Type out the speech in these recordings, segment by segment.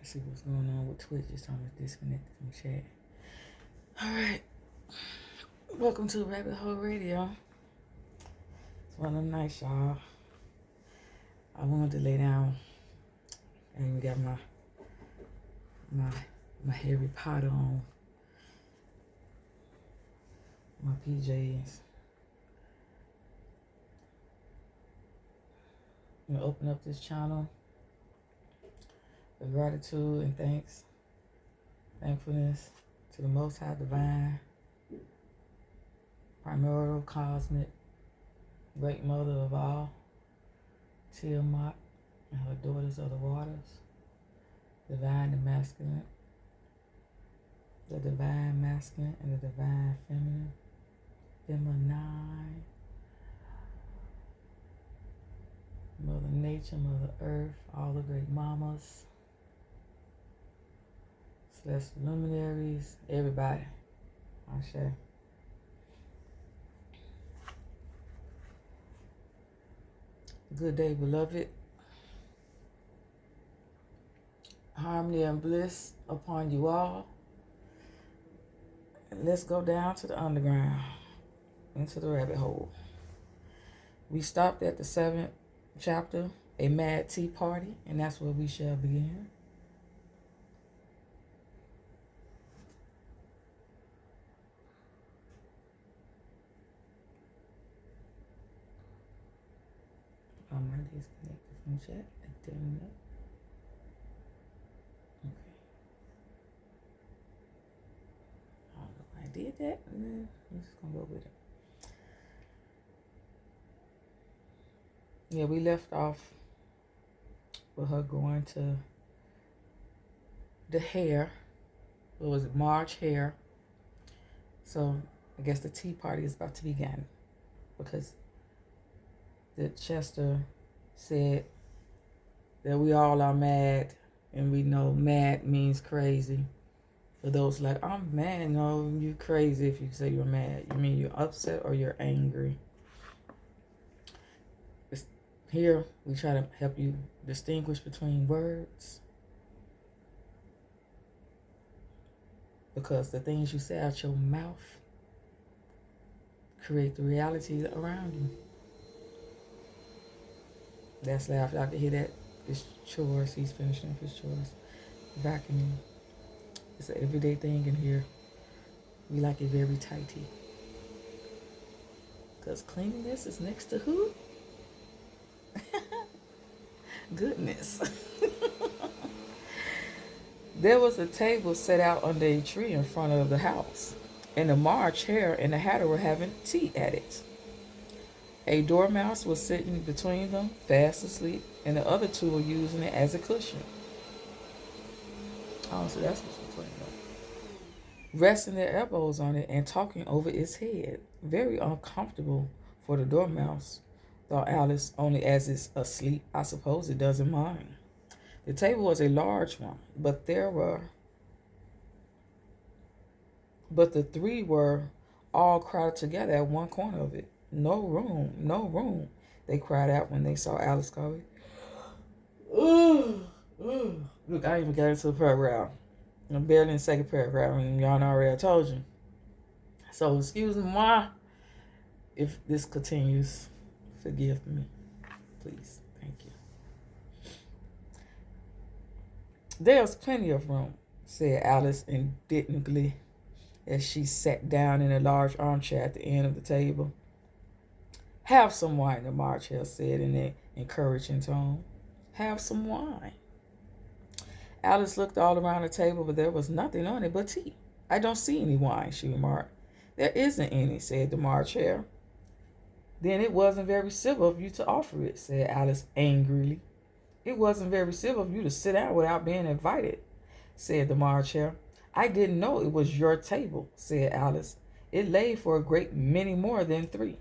Let's see what's going on with Twitch. It's almost disconnected from chat. Alright. Welcome to Rabbit Hole Radio. It's one of them nights, y'all. I wanted to lay down. And we got my Harry Potter on. My PJs. I'm gonna open up this channel with gratitude and thankfulness to the Most High Divine, primordial, cosmic, great mother of all, Tiamat and her daughters of the waters, divine and masculine, the divine masculine and the divine feminine, feminine, Mother Nature, Mother Earth, all the great mamas, celestial luminaries, everybody. Ashe. Good day, beloved. Harmony and bliss upon you all. And let's go down to the underground, into the rabbit hole. We stopped at the 7th chapter, a mad tea party, and that's where we shall begin. My disconnected from chat. I didn't know. Okay. I don't know if I did that. I'm just gonna go with it. Yeah, we left off with her going to the hair. What was it? March hair. So I guess the tea party is about to begin because the Chester said that we all are mad, and we know mad means crazy. For those like, I'm mad, no, you're crazy if you say you're mad. You mean you're upset or you're angry. Here, we try to help you distinguish between words. Because the things you say out your mouth create the reality around you. That's laugh. I can hear that. It's chores. He's finishing up his chores. Vacuuming. It's an everyday thing in here. We like it very tighty. Because cleanliness is next to who? Goodness. There was a table set out under a tree in front of the house, and the March Hare and the Hatter were having tea at it. A dormouse was sitting between them, fast asleep, and the other two were using it as a cushion. Oh, so that's what's between them. Resting their elbows on it and talking over its head. Very uncomfortable for the dormouse, thought Alice, only as it's asleep, I suppose it doesn't mind. The table was a large one, but the three were all crowded together at one corner of it. No room, no room, they cried out when they saw Alice coming. Look, I even got into the paragraph. I'm barely in the second paragraph, and y'all already I told you. So excuse me, Ma, if this continues. Forgive me, please. Thank you. There's plenty of room, said Alice indignantly as she sat down in a large armchair at the end of the table. Have some wine, the March Hare said in an encouraging tone. Have some wine. Alice looked all around the table, but there was nothing on it but tea. I don't see any wine, she remarked. There isn't any, said the March Hare. Then it wasn't very civil of you to offer it, said Alice angrily. It wasn't very civil of you to sit down without being invited, said the March Hare. I didn't know it was your table, said Alice. It laid for a great many more than three.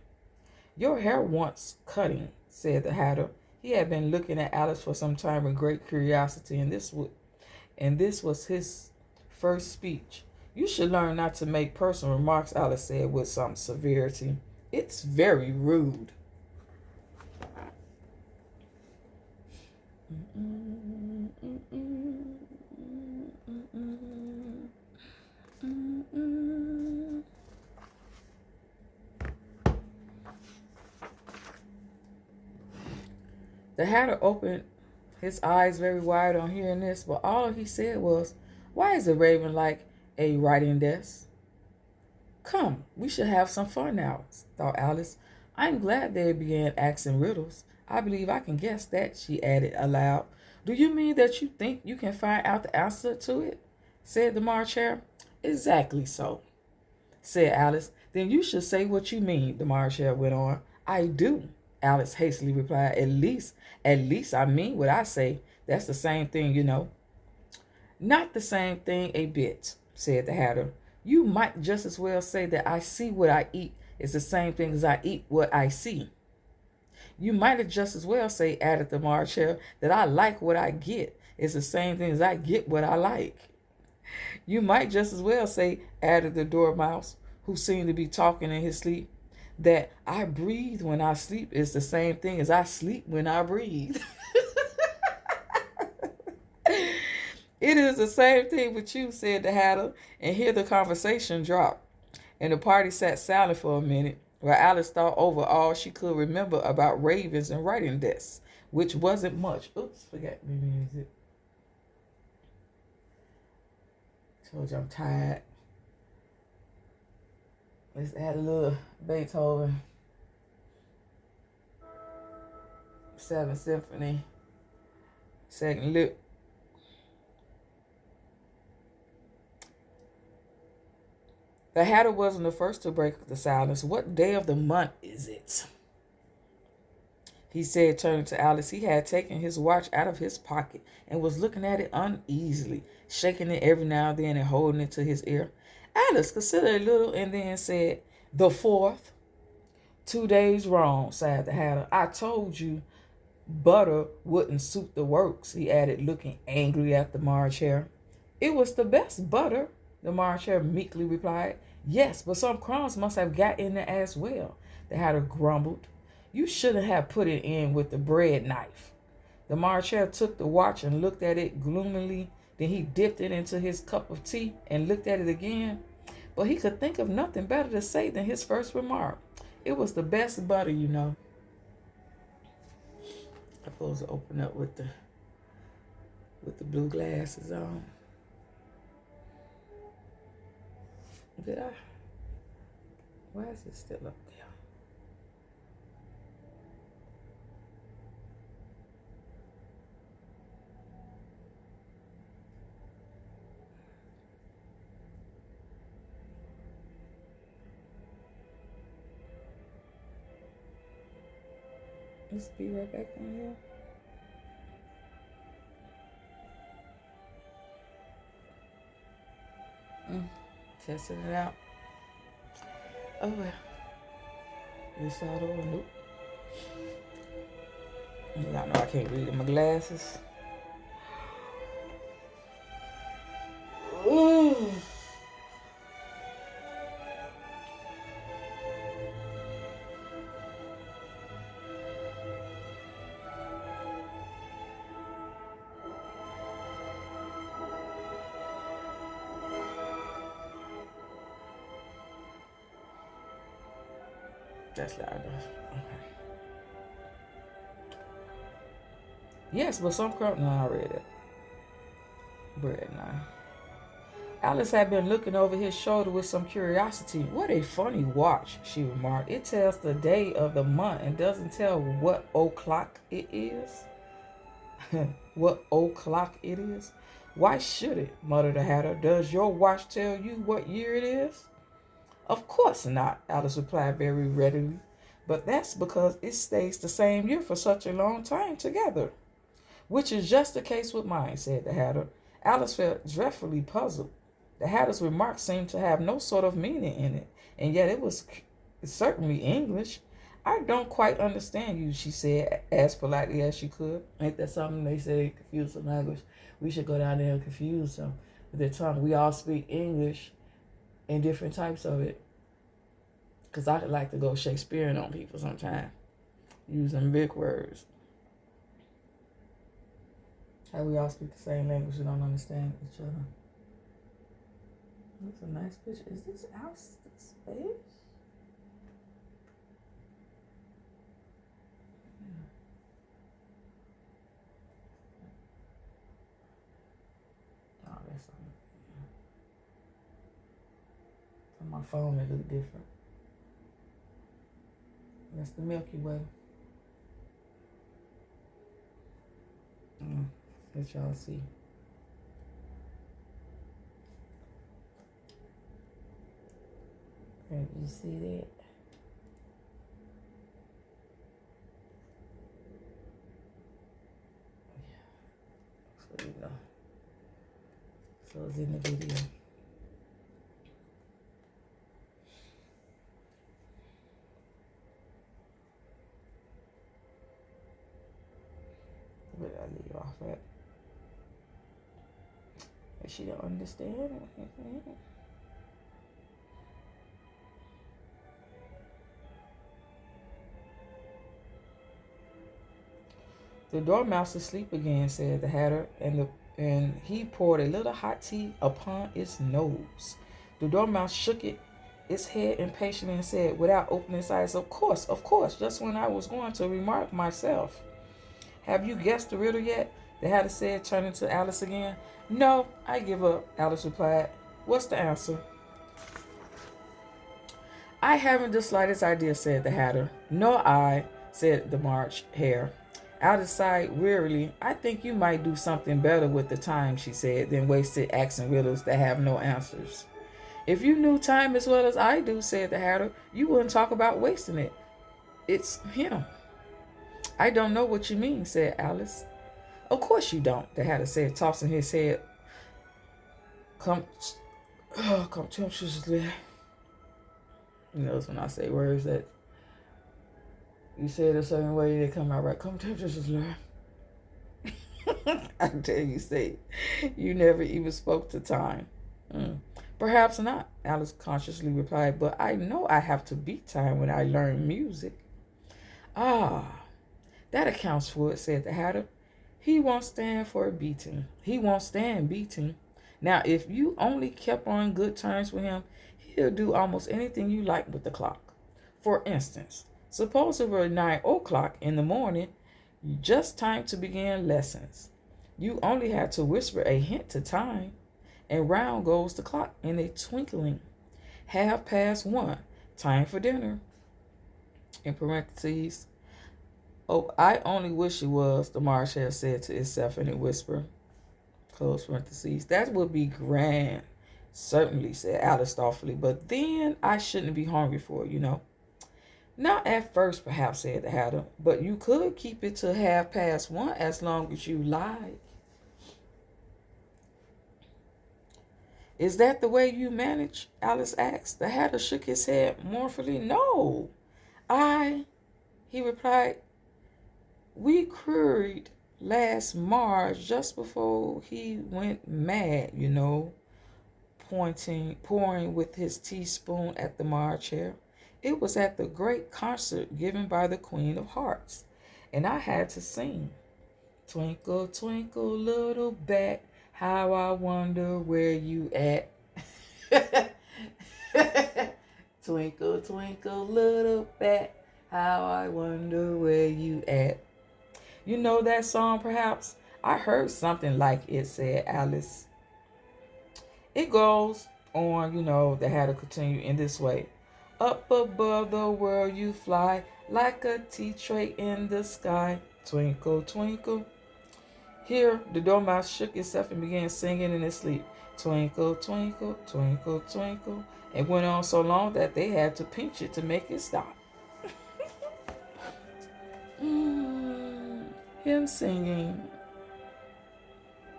Your hair wants cutting, said the Hatter. He had been looking at Alice for some time with great curiosity, and this was his first speech. You should learn not to make personal remarks, Alice said with some severity. It's very rude. The Hatter opened his eyes very wide on hearing this, but all he said was, "Why is the raven like a writing desk?" "Come, we should have some fun now," thought Alice. "I'm glad they began asking riddles. I believe I can guess that," she added aloud. "Do you mean that you think you can find out the answer to it?" said the March Hare. "Exactly so," said Alice. "Then you should say what you mean," the March Hare went on. "I do," Alice hastily replied. At least I mean what I say. That's the same thing, you know." "Not the same thing a bit," said the Hatter. "You might just as well say that I see what I eat is the same thing as I eat what I see." "You might just as well say," added the March Hare, "that I like what I get is the same thing as I get what I like." "You might just as well say," added the Dormouse, who seemed to be talking in his sleep, "that I breathe when I sleep is the same thing as I sleep when I breathe." "It is the same thing with you," said the Hatter, and here the conversation dropped, and the party sat silent for a minute, while Alice thought over all she could remember about ravens and writing desks, which wasn't much. Oops, forgot the music. Told you I'm tired. Let's add a little Beethoven 7th Symphony, second lip. The Hatter wasn't the first to break the silence. "What day of the month is it?" he said, turning to Alice. He had taken his watch out of his pocket and was looking at it uneasily, shaking it every now and then and holding it to his ear. Alice considered a little and then said, "The 4th." "2 days wrong," sighed the Hatter. "I told you butter wouldn't suit the works," he added, looking angry at the March Hare. "It was the best butter," the March Hare meekly replied. "Yes, but some crumbs must have got in there as well," the Hatter grumbled. "You shouldn't have put it in with the bread knife." The March Hare took the watch and looked at it gloomily. Then he dipped it into his cup of tea and looked at it again. But he could think of nothing better to say than his first remark. "It was the best butter, you know." I'm supposed to open up with the blue glasses on. Did I? Why is it still up there? Let's be right back on here. Testing it out. Oh well. This side over. Nope. Y'all know I can't read in my glasses. Ooh. That's loud enough. Okay. Yes, but some crap. No, I read it. Bread now. Alice had been looking over his shoulder with some curiosity. "What a funny watch," she remarked. "It tells the day of the month and doesn't tell what o'clock it is." "What o'clock it is? Why should it?" muttered the Hatter. "Does your watch tell you what year it is?" "Of course not," Alice replied very readily. "But that's because it stays the same year for such a long time together." "Which is just the case with mine," said the Hatter. Alice felt dreadfully puzzled. The Hatter's remark seemed to have no sort of meaning in it, and yet it was certainly English. "I don't quite understand you," she said, as politely as she could. Ain't that something they say, confuse the language? We should go down there and confuse them with their tongue. We all speak English in different types of it. Because I like to go Shakespearean on people sometimes, using big words. How we all speak the same language and don't understand each other. That's a nice picture. Is this out space? my phone, it look different. That's the Milky Way. Let y'all see. Can you see that? So you know. So it's in the video. Where did I leave off at? She don't understand. The dormouse is asleep again, said the Hatter, and he poured a little hot tea upon its nose. The dormouse shook its head impatiently and said, without opening its eyes, of course, just when I was going to remark myself. Have you guessed the riddle yet? The Hatter said, turning to Alice again. No, I give up, Alice replied. What's the answer? I haven't the slightest idea, said the Hatter. Nor I, said the March Hare. Alice sighed wearily. I think you might do something better with the time, she said, than waste it asking riddles that have no answers. If you knew time as well as I do, said the Hatter, you wouldn't talk about wasting it. It's him. I don't know what you mean, said Alice. Of course you don't, the Hatter said, tossing his head contemptuously. You know, when I say words that you say it a certain way, they come out right. Contemptuously. I tell you, say, you never even spoke to time. Perhaps not, Alice consciously replied, but I know I have to beat time when I learn music. Ah, that accounts for it, said the Hatter. He won't stand for beating. He won't stand beating. Now, if you only kept on good terms with him, he'll do almost anything you like with the clock. For instance, suppose it were 9 o'clock in the morning, just time to begin lessons. You only had to whisper a hint to time, and round goes the clock in a twinkling. 1:30, time for dinner. In parentheses, oh, I only wish it was, the marsh hare said to itself in a whisper. Close parentheses. That would be grand. Certainly, said Alice thoughtfully, but then I shouldn't be hungry for it, you know. Not at first, perhaps, said the Hatter, but you could keep it to 1:30 as long as you like. Is that the way you manage? Alice asked. The Hatter shook his head mournfully. No, he replied, we queried last March just before he went mad, you know, pouring with his teaspoon at the March Hare. It was at the great concert given by the Queen of Hearts, and I had to sing. Twinkle, twinkle, little bat, how I wonder where you at. Twinkle, twinkle, little bat, how I wonder where you at. You know that song, perhaps? I heard something like it, said Alice. It goes on, you know, the Hatter continued in this way. Up above the world you fly, like a tea tray in the sky. Twinkle, twinkle. Here, the dormouse shook itself and began singing in its sleep. Twinkle, twinkle, twinkle, twinkle. It went on so long that they had to pinch it to make it stop. Him singing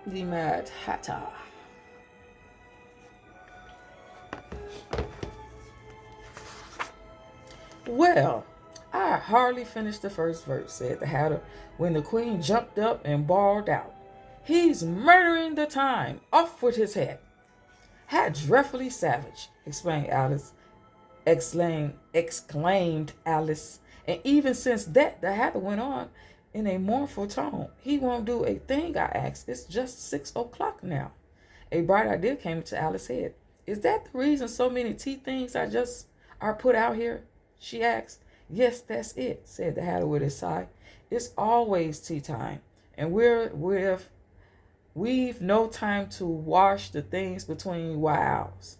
the Mad Hatter. Well, I hardly finished the first verse, said the Hatter, when the Queen jumped up and bawled out, He's murdering the time! Off with his head! How dreadfully savage, exclaimed Alice. And even since that, the Hatter went on in a mournful tone. He won't do a thing I ask. It's just 6 o'clock now. A bright idea came into Alice's head. Is that the reason so many tea things are put out here? She asked. Yes, that's it, said the Hatter with a sigh. It's always tea time, and we've no time to wash the things between whiles.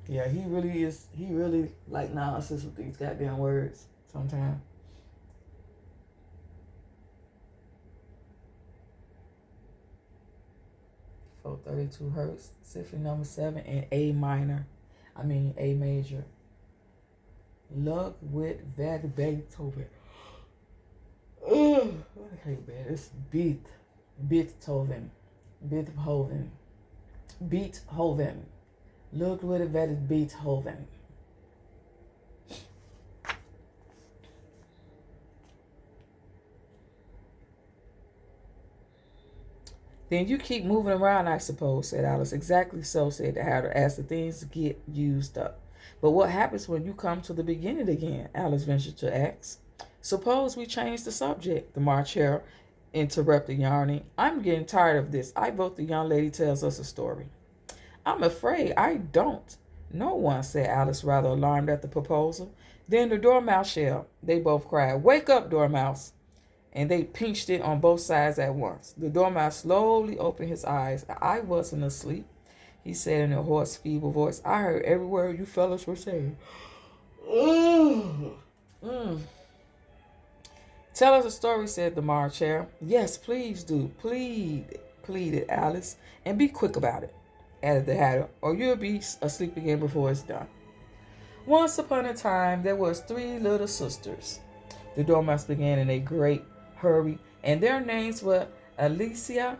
Yeah, he really is. He really like nonsense with these goddamn words sometimes. 432 Hertz, Symphony number 7 in A minor. A major. Ludwig van Beethoven. Ugh, okay, man. It's Beethoven. Beethoven. Beethoven. Ludwig van Beethoven. Then you keep moving around, I suppose, said Alice. Exactly so, said the Hatter, as the things get used up. But what happens when you come to the beginning again? Alice ventured to ask. Suppose we change the subject, the March Hare interrupted, yarning. I'm getting tired of this. I vote the young lady tells us a story. I'm afraid I don't. No one, said Alice, rather alarmed at the proposal. Then the Dormouse shell. They both cried, Wake up, Dormouse. And they pinched it on both sides at once. The Dormouse slowly opened his eyes. I wasn't asleep, he said in a hoarse, feeble voice. I heard every word you fellas were saying. Tell us a story, said the March Hare. Yes, please do. Pleaded Alice. And be quick about it, added the Hatter, or you'll be asleep again before it's done. Once upon a time, there was 3 little sisters. The Dormouse began in a great hurry, and their names were Alicia,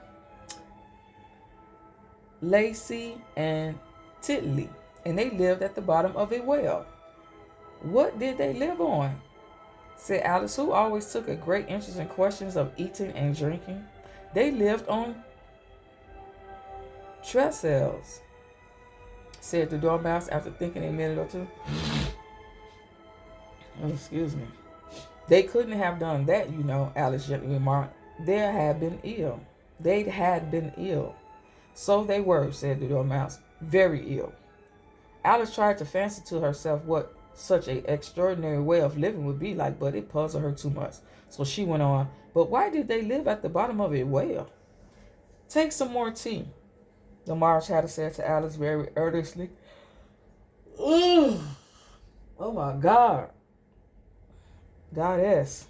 Lacey, and Tiddly, and they lived at the bottom of a well. What did they live on? Said Alice, who always took a great interest in questions of eating and drinking. They lived on trestles, said the Dormouse after thinking a minute or two. Oh, excuse me. They couldn't have done that, you know, Alice gently remarked. They'd had been ill. So they were, said the Dormouse. Very ill. Alice tried to fancy to herself what such an extraordinary way of living would be like, but it puzzled her too much. So she went on, but why did they live at the bottom of a well? Take some more tea, the March Hatter said to Alice very earnestly. Oh my God. Goddess.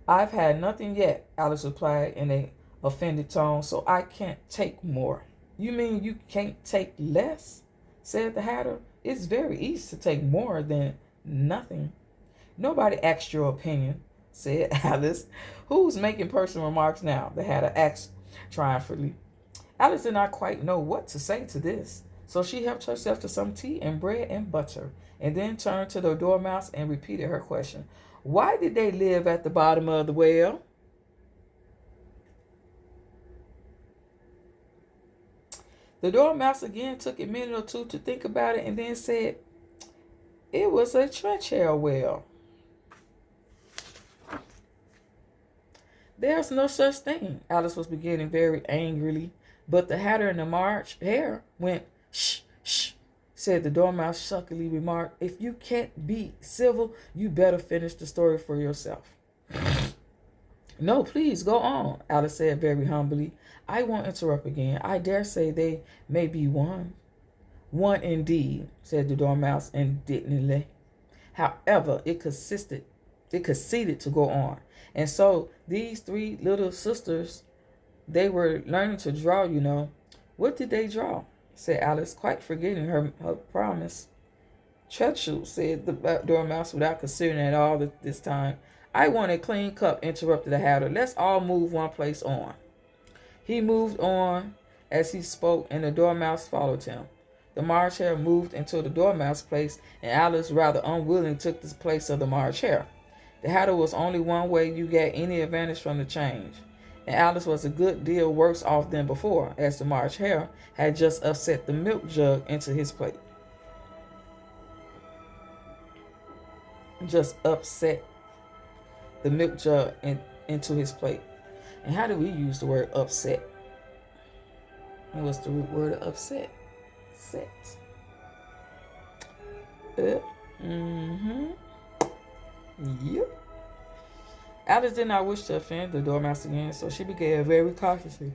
I've had nothing yet, Alice replied in an offended tone, so I can't take more. You mean you can't take less? Said the Hatter. It's very easy to take more than nothing. Nobody asked your opinion, said Alice. Who's making personal remarks now? The Hatter asked triumphantly. Alice did not quite know what to say to this, so she helped herself to some tea and bread and butter, and then turned to the Dormouse and repeated her question. Why did they live at the bottom of the well? The Dormouse again took a minute or two to think about it and then said, it was a trench hair well. There's no such thing, Alice was beginning very angrily, but the Hatter and the March Hare went, shh, shh, said the Dormouse shuckily remarked. If you can't be civil, you better finish the story for yourself. No, please, go on, Alice said very humbly. I won't interrupt again. I dare say they may be one. One indeed, said the Dormouse indignantly. However, it conceded to go on. And so these 3 little sisters, they were learning to draw, you know. What did they draw? Said Alice, quite forgetting her promise. Treacherous, said the Dormouse without considering it all this time. I want a clean cup, interrupted the Hatter. Let's all move one place on. He moved on as he spoke, and the Dormouse followed him. The March Hare moved into the Dormouse place, and Alice, rather unwilling, took the place of the March Hare. The Hatter was only one way you get any advantage from the change, and Alice was a good deal worse off than before, as the March Hare had just upset the milk jug into his plate. Just upset the milk jug into his plate. And how do we use the word upset? And what's the root word of upset? Set. Yep. Alice did not wish to offend the Dormouse again, so she began very cautiously.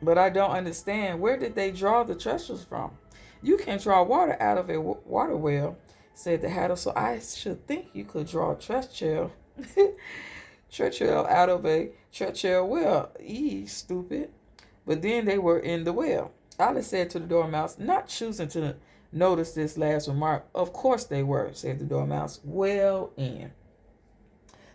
But I don't understand. Where did they draw the treasures from? You can draw water out of a water well, said the hatter. So I should think you could draw a treasure out of a treasure well. Stupid. But then they were in the well. Alice said to the Dormouse, not choosing to notice this last remark. Of course they were, said the Dormouse. Well in.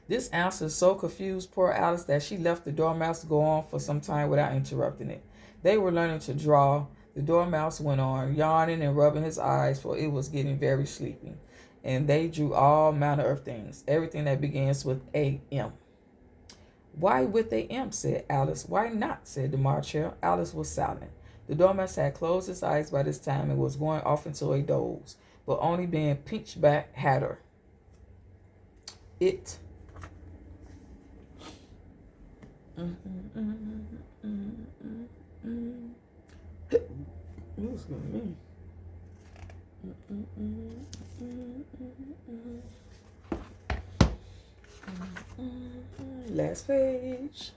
This answer so confused poor Alice that she left the Dormouse to go on for some time without interrupting it. They were learning to draw. The Dormouse went on, yawning and rubbing his eyes, for it was getting very sleepy. And they drew all manner of things, everything that begins with a M. Why with a M, said Alice. Why not, said the Marcher. Alice was silent. The Dormouse had closed his eyes by this time and was going off into a doze, but only being pinchback hatter. It. Last page.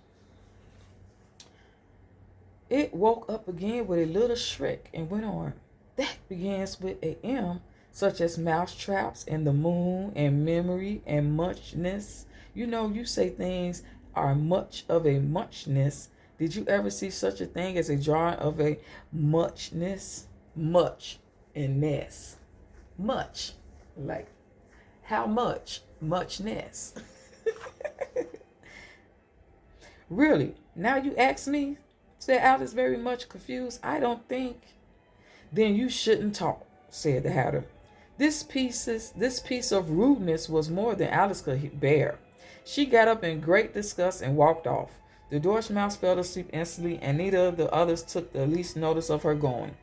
It woke up again with a little shriek and went on. That begins with a M, such as mousetraps and the moon and memory and muchness. You know, you say things are much of a muchness. Did you ever see such a thing as a drawing of a muchness? Much and ness. Much. Like, how much? Muchness. Really? Now you ask me? Said Alice, very much confused. I don't think. Then you shouldn't talk, said the Hatter. This piece of rudeness was more than Alice could bear. She got up in great disgust and walked off. The Dormouse fell asleep instantly, and neither of the others took the least notice of her going.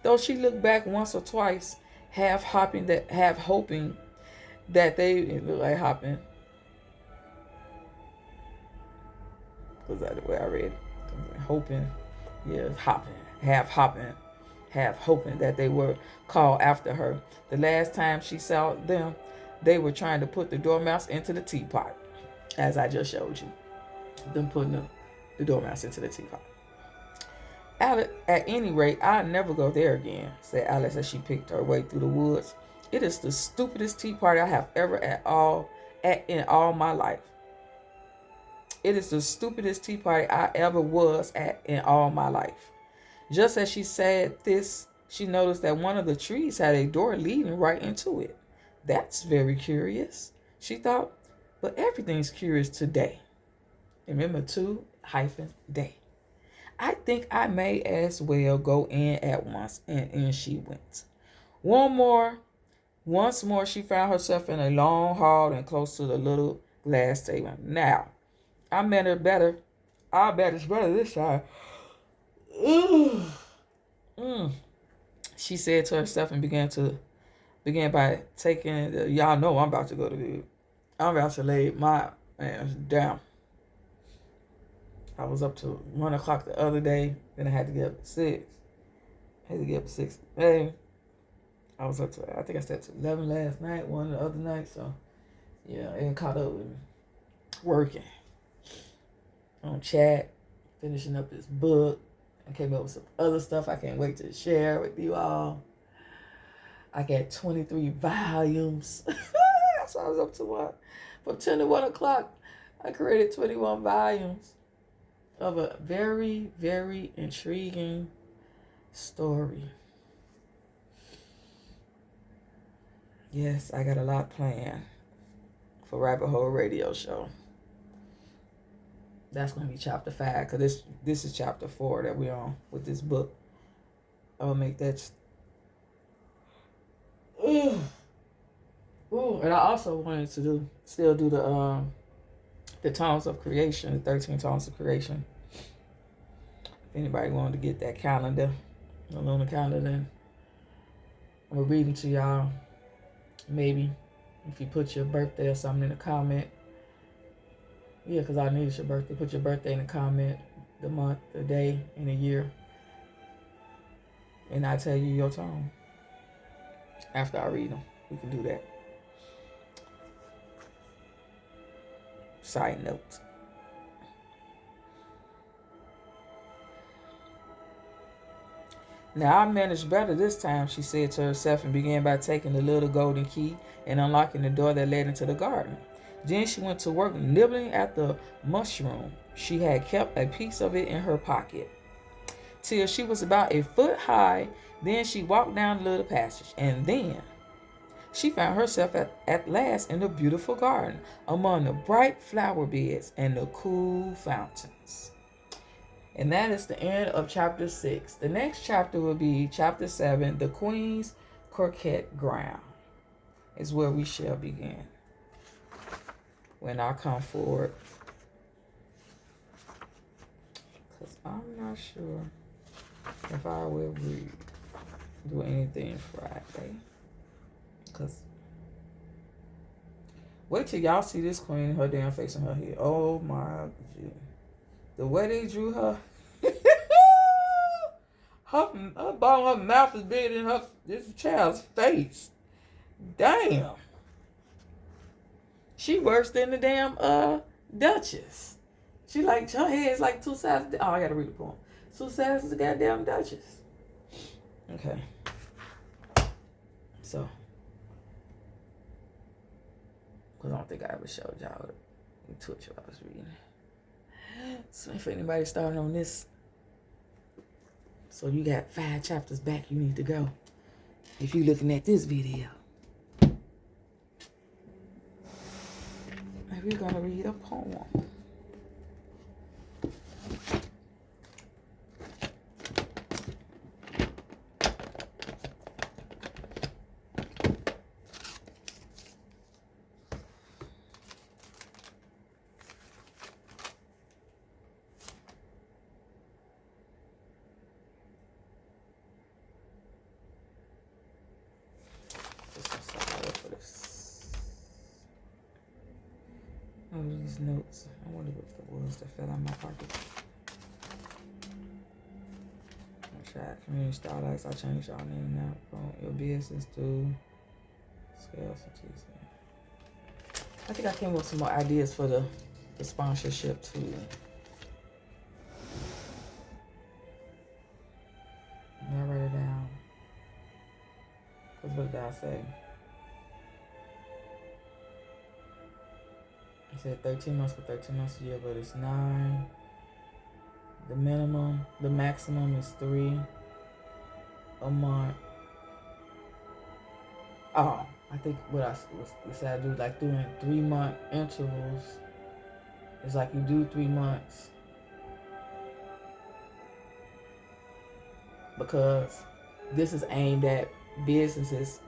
Though she looked back once or twice, half hoping that they look like hopping. Was that the way I read it? Hoping, yeah, half hoping that they were called after her. The last time she saw them, they were trying to put the Dormouse into the teapot, as I just showed you. Them putting the Dormouse into the teapot. Alice, at any rate, I'll never go there again, said Alice as she picked her way through the woods. It is the stupidest tea party I have ever in all my life. It is the stupidest tea party I ever was at in all my life. Just as she said this, she noticed that one of the trees had a door leading right into it. That's very curious, she thought, but everything's curious today. Remember, 2-day. I think I may as well go in at once, and in she went. Once more, she found herself in a long hall and close to the little glass table. Now, I bet it's better this time. She said to herself and began by taking y'all know I'm about to go to bed. I'm about to lay my ass down. I was up to 1 o'clock the other day. Then I had to get up at 6. Hey, I was up to, I think I slept to 11 last night, 1 the other night. So, yeah, I ain't caught up with me. Working. On chat, finishing up this book. I came up with some other stuff I can't wait to share with you all. I got 23 volumes. That's what I was up to. What? From 10 to 1 o'clock, I created 21 volumes of a very, very intriguing story. Yes, I got a lot planned for Rabbit Hole Radio Show. That's going to be chapter 5, because this is chapter 4 that we're on with this book. I will make that. Ooh, and I also wanted to still do the tones of creation, the 13 tones of creation. If anybody wanted to get that calendar, the lunar calendar, I'm going to read them to y'all. Maybe if you put your birthday or something in the comment. Yeah, because I need your birthday. Put your birthday in the comment, the month, the day, and the year. And I'll tell you your tone. After I read them, we can do that. Side note. Now I managed better this time, she said to herself, and began by taking the little golden key and unlocking the door that led into the garden. Then she went to work nibbling at the mushroom. She had kept a piece of it in her pocket till she was about a foot high. Then she walked down the little passage, and then she found herself at last in a beautiful garden among the bright flower beds and the cool fountains. And that is the end of chapter 6. The next chapter will be chapter 7, The Queen's Croquet Ground, is where we shall begin. When I come forward, because I'm not sure if I will do anything Friday. Because wait till y'all see this queen, her damn face and her head. Oh my G. The way they drew her. her bottom of her mouth is bigger than this child's face. Damn. She worse than the damn Duchess. She like, her head is like two sizes. Oh, I gotta read the poem. Two sizes of the goddamn Duchess. Okay. So, because I don't think I ever showed y'all the Twitch I was reading. So if anybody started on this, so you got 5 chapters back you need to go. If you're looking at this video. And we're going to read a poem. Oh, these notes. I wonder what it was that fell out of my pocket. I tried community starlights. I changed y'all name now from your business to scales and teasing. I think I came up with some more ideas for the sponsorship too. I'll write it down. Because what did I say? I said 13 months for 13 months a year, but it's 9. The maximum is 3 a month. Oh, I think what I said I do, like doing 3-month intervals. It's like you do 3 months. Because this is aimed at businesses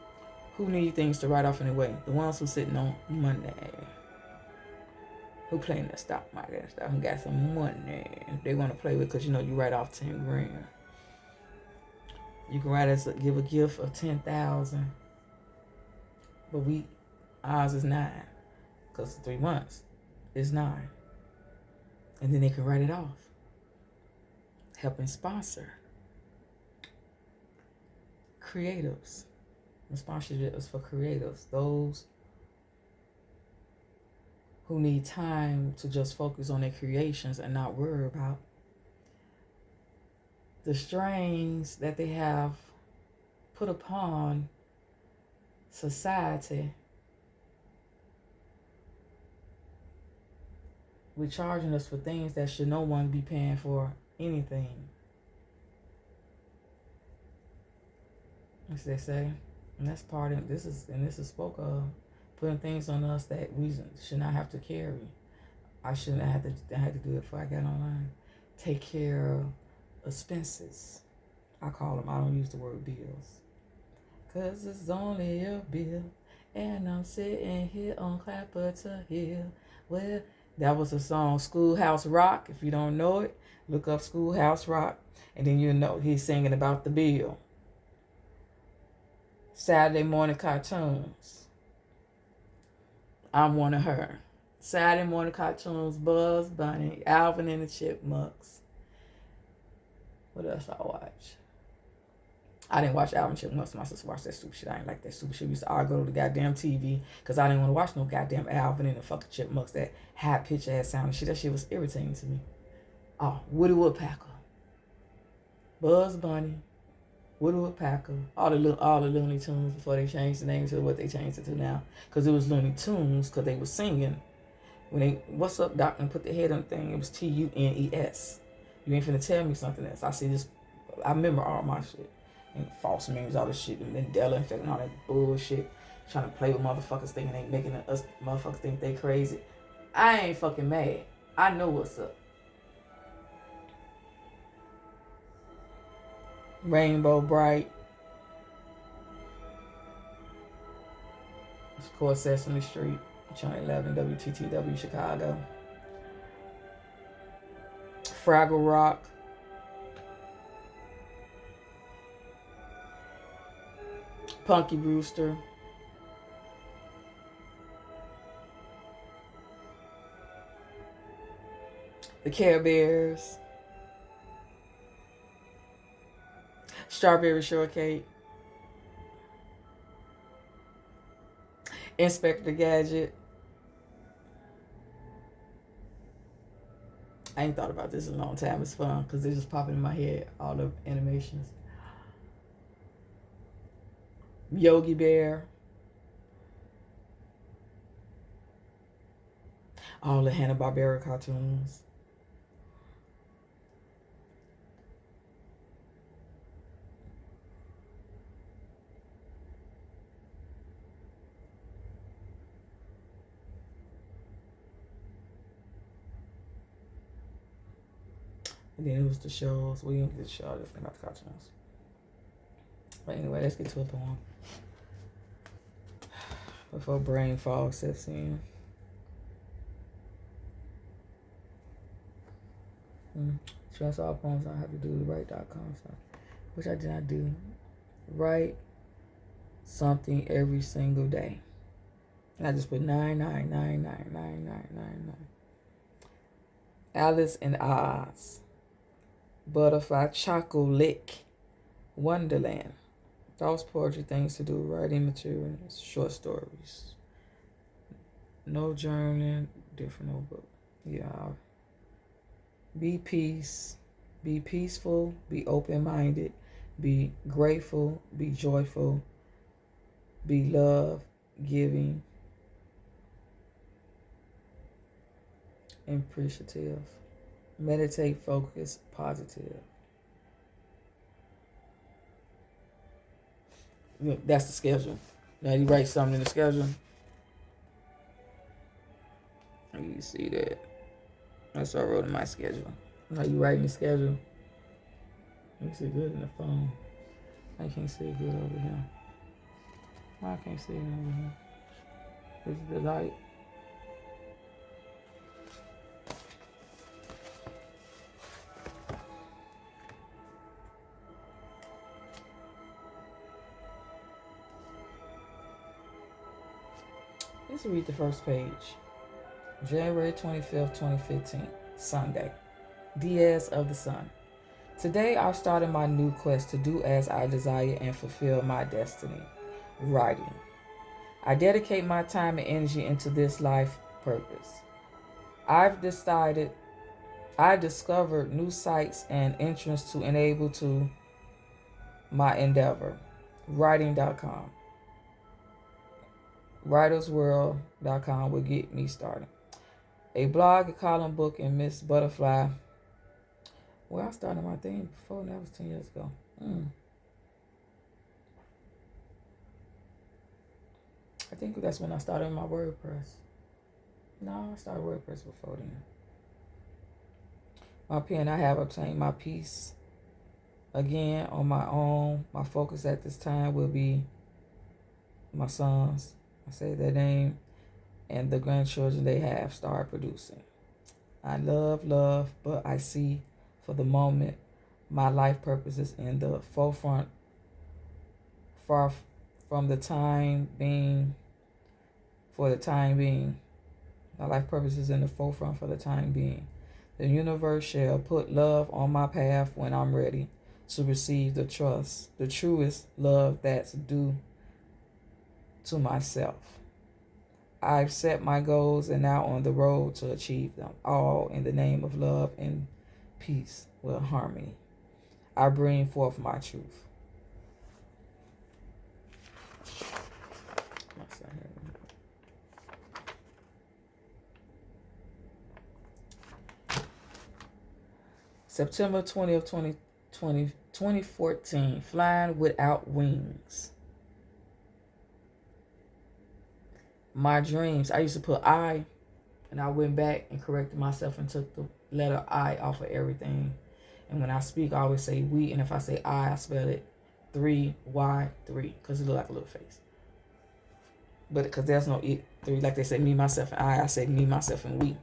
who need things to write off anyway. The ones who sitting on money. Who playing the stock market and stuff, who got some money they want to play with, because you know you write off 10 grand. You can give a gift of 10,000, but ours is 9, because 3 months is 9, and then they can write it off. Helping sponsor creatives. The sponsorship is for creatives, those who need time to just focus on their creations and not worry about the strains that they have put upon society with charging us for things that should no one be paying for anything. As they say, and that's part of this is spoke of. Putting things on us that we should not have to carry. I shouldn't have to do it before I got online. Take care of expenses. I call them. I don't use the word bills. 'Cause it's only a bill. And I'm sitting here on Clapperton Hill. Well, that was a song, Schoolhouse Rock. If you don't know it, look up Schoolhouse Rock. And then you know he's singing about the bill. Saturday morning cartoons. I'm one of her. Saturday morning cartoons, Bugs Bunny, Alvin and the Chipmunks. What else I watch? I didn't watch Alvin and Chipmunks. My sister watched that stupid shit. I ain't like that stupid shit. We used to argue to the goddamn TV because I didn't want to watch no goddamn Alvin and the fucking Chipmunks. That high pitch ass sound and shit. That shit was irritating to me. Oh, Woody Woodpecker, Bugs Bunny, Woodwoodpecker, all the Looney Tunes before they changed the name to what they changed it to now. Because it was Looney Tunes because they were singing. When they, what's up, doc, and put the head on the thing, it was Tunes. You ain't finna tell me something else. I see this, I remember all my shit. And false memes, all this shit, and Mandela effect and all that bullshit. Trying to play with motherfuckers thinking they making us motherfuckers think they crazy. I ain't fucking mad. I know what's up. Rainbow Bright. Of course, Sesame Street. Channel 11, WTTW, Chicago. Fraggle Rock. Punky Brewster. The Care Bears. Strawberry Shortcake. Inspector Gadget. I ain't thought about this in a long time. It's fun because they're just popping in my head, all the animations. Yogi Bear. All the Hanna-Barbera cartoons. And then it was the shows. We didn't get the show. Just about the cartoons. But anyway, let's get to a poem. Before brain fog sets in. Stress all poems I have to do the right.com stuff. Which I did not do. Write something every single day. And I just put 9999999. Alice in Oz. Butterfly Chocolate. Wonderland. Thoughts, poetry, things to do, writing materials, short stories. No journaling, different notebook. Yeah. Be peace. Be peaceful. Be open-minded. Be grateful. Be joyful. Be love, giving, and appreciative. Meditate, focus, positive. That's the schedule. Now you write something in the schedule. You see that. That's what I wrote in my schedule. Now you write in the schedule. You see good in the phone. I can't see it good over here. I can't see it over here. This is the light. Let's read the first page. January 25th, 2015, Sunday. Diaz of the Sun. Today I started my new quest to do as I desire and fulfill my destiny. Writing. I dedicate my time and energy into this life purpose. I discovered new sites and entrance to enable to my endeavor. Writing.com. Writersworld.com will get me started. A blog, a column book, and Miss Butterfly. Well, I started my thing before, that was 10 years ago. I think that's when I started my WordPress. No, I started WordPress before then. My pen, I have obtained my peace again on my own. My focus at this time will be my sons. I say their name, and the grandchildren they have started producing. I love, but I see for the moment my life purpose is in the forefront, far from the time being. For the time being, my life purpose is in the forefront for the time being. The universe shall put love on my path when I'm ready to receive the truest love that's due to myself. I've set my goals and now on the road to achieve them, all in the name of love and peace with harmony. I bring forth my truth. September 20th, 2014, flying without wings. My dreams, I used to put I, and I went back and corrected myself and took the letter I off of everything. And when I speak, I always say we, and if I say I spell it 3Y3, because it look like a little face. But because there's no it, 3, like they say me, myself, and I say me, myself, and we.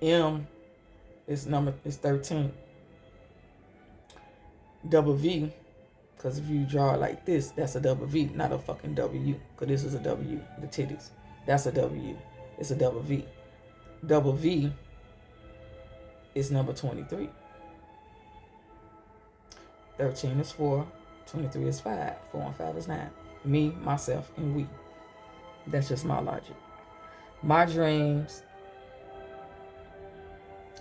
M is 13. Double V, because if you draw it like this, that's a double V, not a fucking W, because this is a W, the titties. That's a W. It's a double V. Double V is number 23. 13 is 4. 23 is 5. 4 and 5 is 9. Me, myself, and we. That's just my logic. My dreams,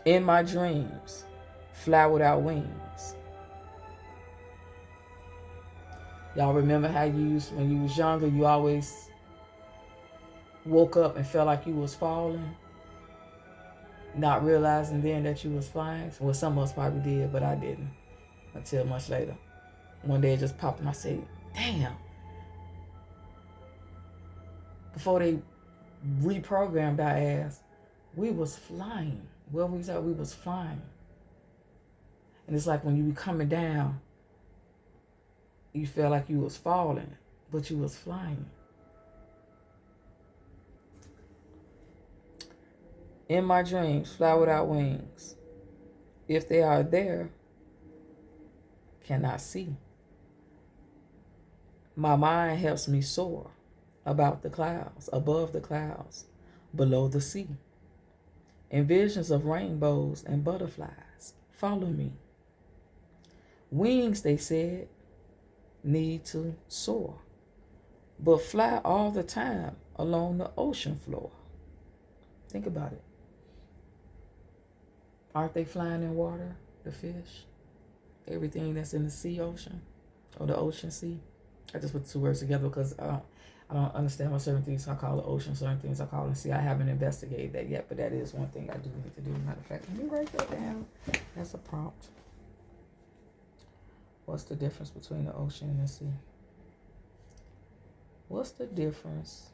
in my dreams, fly without wings. Y'all remember how when you was younger, you always woke up and felt like you was falling, not realizing then that you was flying? Well, some of us probably did, but I didn't until much later. One day it just popped and I said, damn. Before they reprogrammed our ass, we was flying. Well, we thought we was flying. And it's like when you be coming down, you felt like you was falling, but you was flying. In my dreams, fly without wings. If they are there, cannot see. My mind helps me soar about the clouds, above the clouds, below the sea. In visions of rainbows and butterflies, follow me. Wings, they said, need to soar, but fly all the time along the ocean floor. Think about it. Aren't they flying in water, the fish? Everything that's in the sea ocean, or the ocean sea. I just put the two words together because I don't understand what certain things I call the ocean, certain things I call the sea. I haven't investigated that yet, but that is one thing I do need to do. Matter of fact, let me write that down. That's a prompt. What's the difference between the ocean and the sea? What's the difference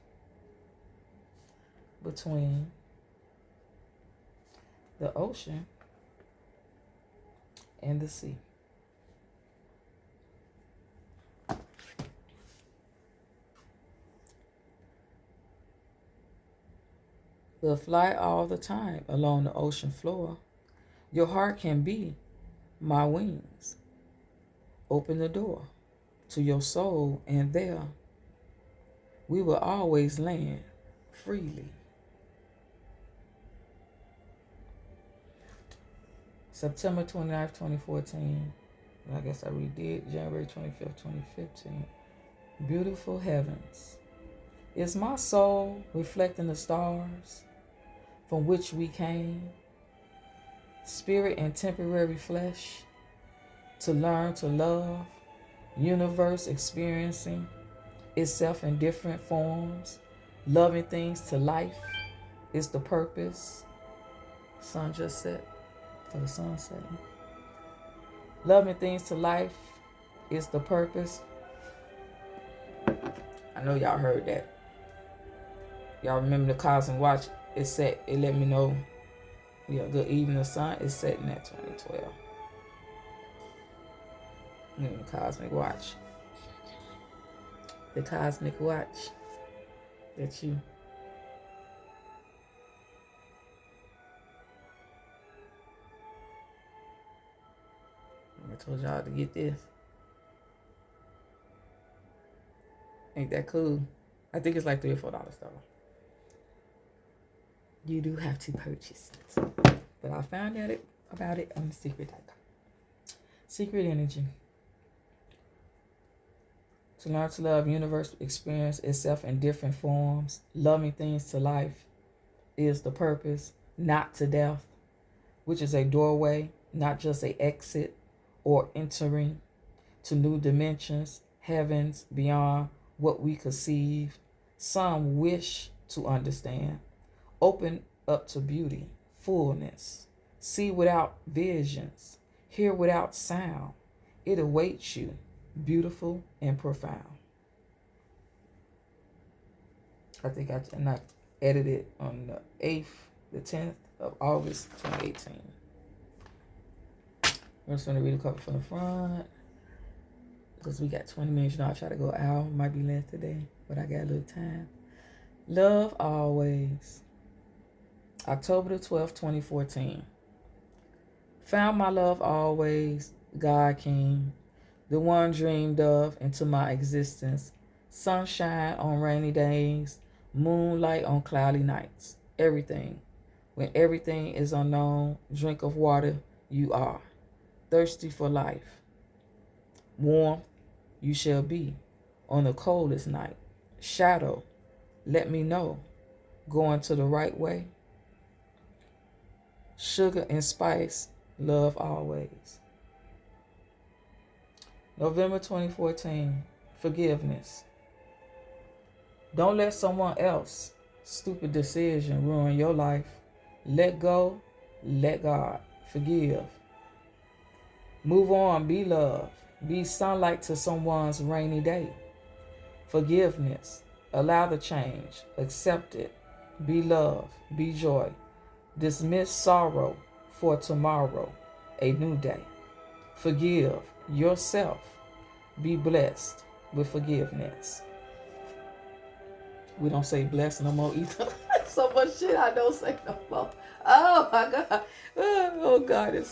between the ocean and the sea? We'll fly all the time along the ocean floor. Your heart can be my wings. Open the door to your soul, and there we will always land freely. September 29th, 2014. I guess I redid January 25th, 2015. Beautiful heavens. Is my soul reflecting the stars from which we came? Spirit and temporary flesh to learn to love, universe experiencing itself in different forms, loving things to life is the purpose. Sun just set for the sun setting. Loving things to life is the purpose. I know y'all heard that. Y'all remember the cosmic watch? It set. It let me know. Yeah, good evening. The sun is setting at 2012. The cosmic watch. The cosmic watch that you. I told y'all to get this. Ain't that cool? I think it's like $3 or $4 though. You do have to purchase it. But I found out about it on secret.com. Secret energy. To learn to love, universe experience itself in different forms. Loving things to life is the purpose, not to death, which is a doorway, not just an exit or entering to new dimensions, heavens beyond what we conceive. Some wish to understand. Open up to beauty, fullness, see without visions, hear without sound. It awaits you, beautiful and profound. I think I edited on the 10th of August, 2018. I'm just going to read a couple from the front because we got 20 minutes. You know, I try to go out. Might be less today, but I got a little time. Love always. October the 12th, 2014. Found my love always, God King, the one dreamed of into my existence. Sunshine on rainy days, moonlight on cloudy nights. Everything. When everything is unknown, drink of water you are. Thirsty for life. Warm you shall be on the coldest night. Shadow, let me know. Going to the right way. Sugar and spice, love always. November 2014, forgiveness. Don't let someone else's stupid decision ruin your life. Let go, let God. Forgive. Move on, be love. Be sunlight to someone's rainy day. Forgiveness. Allow the change. Accept it. Be love. Be joy. Dismiss sorrow for tomorrow, a new day. Forgive yourself. Be blessed with forgiveness. We don't say blessed no more either. So much shit I don't say no more. Oh my God. Oh God.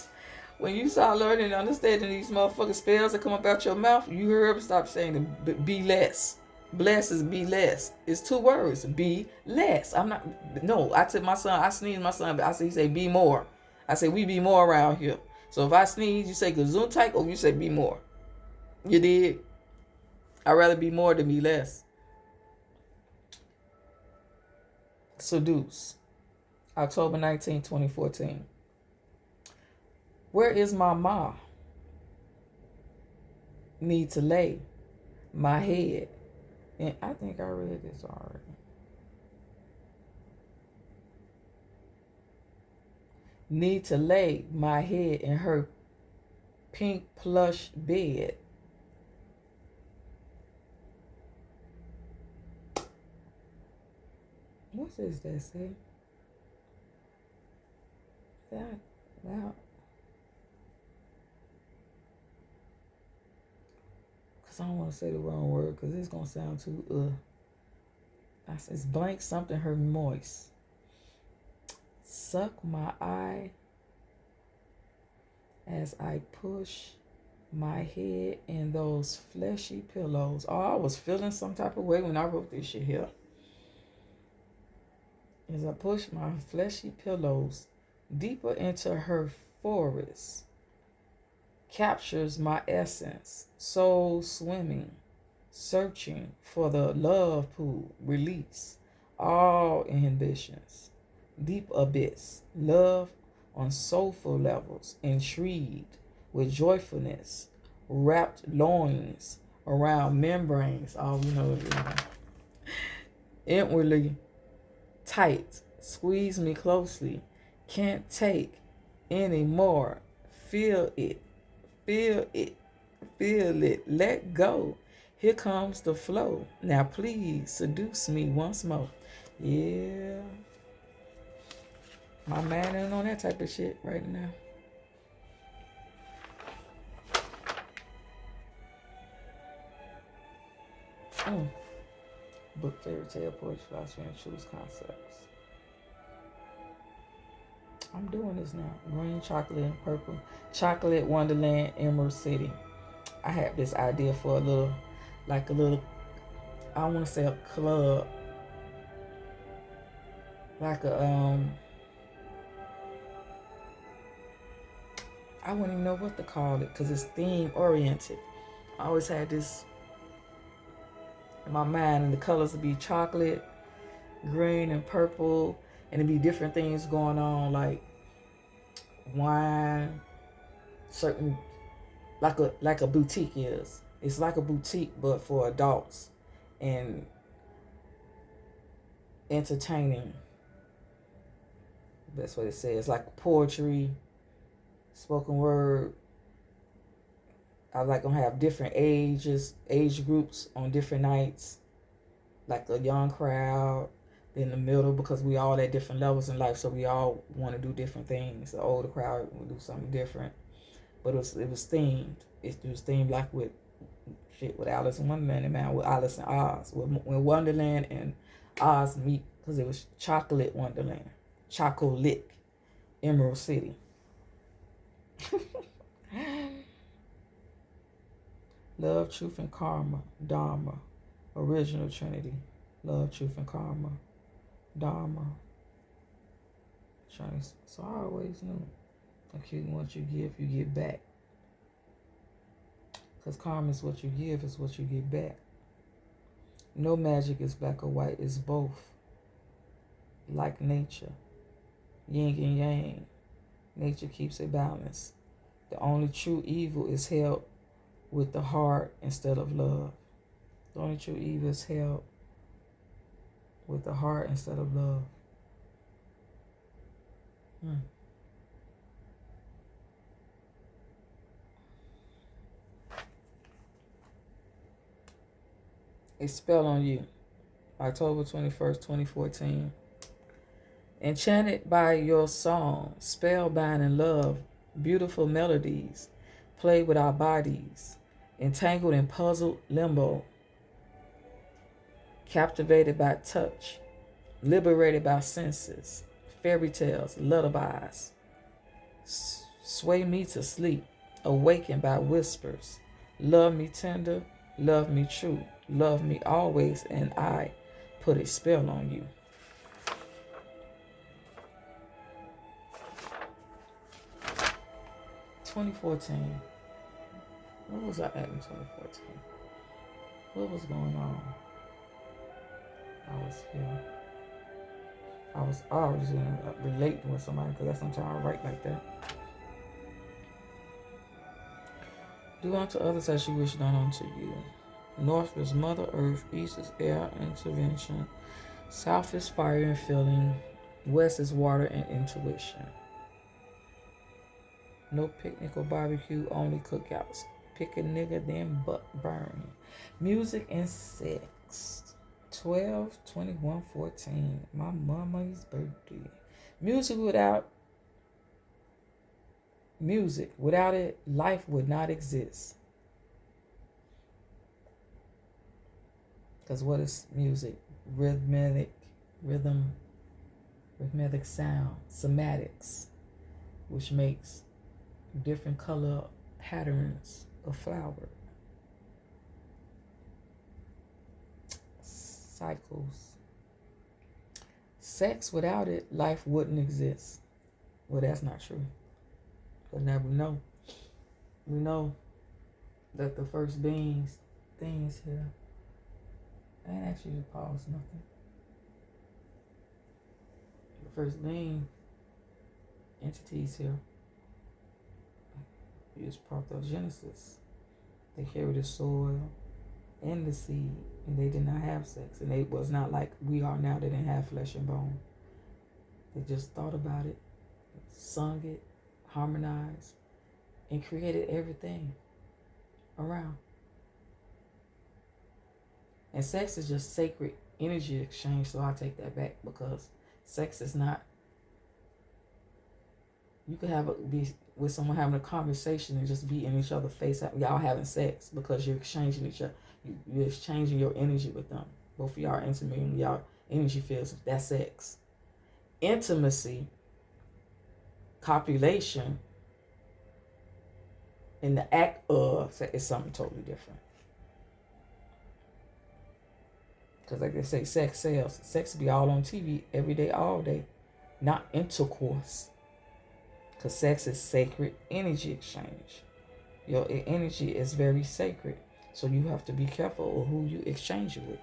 When you start learning and understanding these motherfucking spells that come up out your mouth, you heard stop saying be less. Bless is be less. It's two words. Be less. I tell my son, I sneeze my son, but he say be more. I say we be more around here. So if I sneeze, you say gesundheit or you say be more. You did. I'd rather be more than be less. Seduce. October 19, 2014. Where is my ma? Need to lay my head. And I think I read this already. Need to lay my head in her pink plush bed. What does that say? Wow. Because I don't want to say the wrong word because it's going to sound too, it's blank something her moist. Suck my eye as I push my head in those fleshy pillows. Oh, I was feeling some type of way when I wrote this shit here. As I push my fleshy pillows deeper into her forest, captures my essence, soul swimming, searching for the love pool, release all inhibitions, deep abyss, love on soulful levels, intrigued with joyfulness, wrapped loins around membranes, inwardly tight, squeeze me closely, can't take any more, feel it, let go, here comes the flow, now please seduce me once more. Yeah, my man ain't on that type of shit right now. Book, fairy tale, poetry, philosophy, and truth concepts. I'm doing this now. Green, chocolate, and purple. Chocolate Wonderland, Emerald City. I had this idea for a little, I don't want to say a club. Like I wouldn't even know what to call it because it's theme oriented. I always had this in my mind, and the colors would be chocolate, green, and purple, and it'd be different things going on, like wine, certain, like a boutique is. It's like a boutique, but for adults and entertaining That's what it says. Like poetry, spoken word. I like gonna have different age groups on different nights. Like a young crowd in the middle, because we all at different levels in life, so we all want to do different things. The older crowd will do something different, but it was themed. It was themed like with Alice in Wonderland, and man, with Alice in Oz, when Wonderland and Oz meet, because it was Chocolate Wonderland, Chocolate, Emerald City. Love, truth, and karma, Dharma, original Trinity. Love, truth, and karma, Dharma. So I always knew, okay, what you give, you get back. Because karma is what you give, is what you get back. No magic is black or white, it's both. Like nature, yin and yang. Nature keeps it balanced. The only true evil is held with the heart instead of love. The only true evil is held with the heart instead of love. A spell on you. October 21st, 2014. Enchanted by your song, spellbound in love, beautiful melodies, play with our bodies, entangled in puzzled limbo, captivated by touch, liberated by senses, fairy tales, lullabies, sway me to sleep, awakened by whispers, love me tender, love me true, love me always, and I put a spell on you. (2014). What was I at in 2014? What was going on? I was here. I was always relating with somebody, because that's sometimes I write like that. Do unto others as you wish done unto you. North is Mother Earth, East is air intervention, South is fire and feeling, West is water and intuition. No picnic or barbecue, only cookouts. Pick a nigga, then butt burn. Music and sex. 12/21/14. My mama's birthday. Music, without it, life would not exist. Because what is music? Rhythmic sound, somatics, which makes different color patterns of flower. Cycles. Sex, without it, life wouldn't exist. Well, that's not true. But now we know that the first things here. I ain't actually pause nothing. The first being entities here is parthenogenesis. They carry the soil and the seed, and they did not have sex. And it was not like we are now. They didn't have flesh and bone. They just thought about it, sung it, harmonized, and created everything around. And sex is just sacred energy exchange, so I take that back, because sex is not. You could be with someone having a conversation and just be in each other's face, y'all having sex, because you're exchanging you're exchanging your energy with them. Both of y'all are intimate, and y'all energy feels, that's sex. Intimacy, copulation, and the act of is something totally different. Because like they say, sex sells. Sex be all on TV every day, all day. Not intercourse. Because sex is sacred energy exchange. Your energy is very sacred. So you have to be careful of who you exchange it with.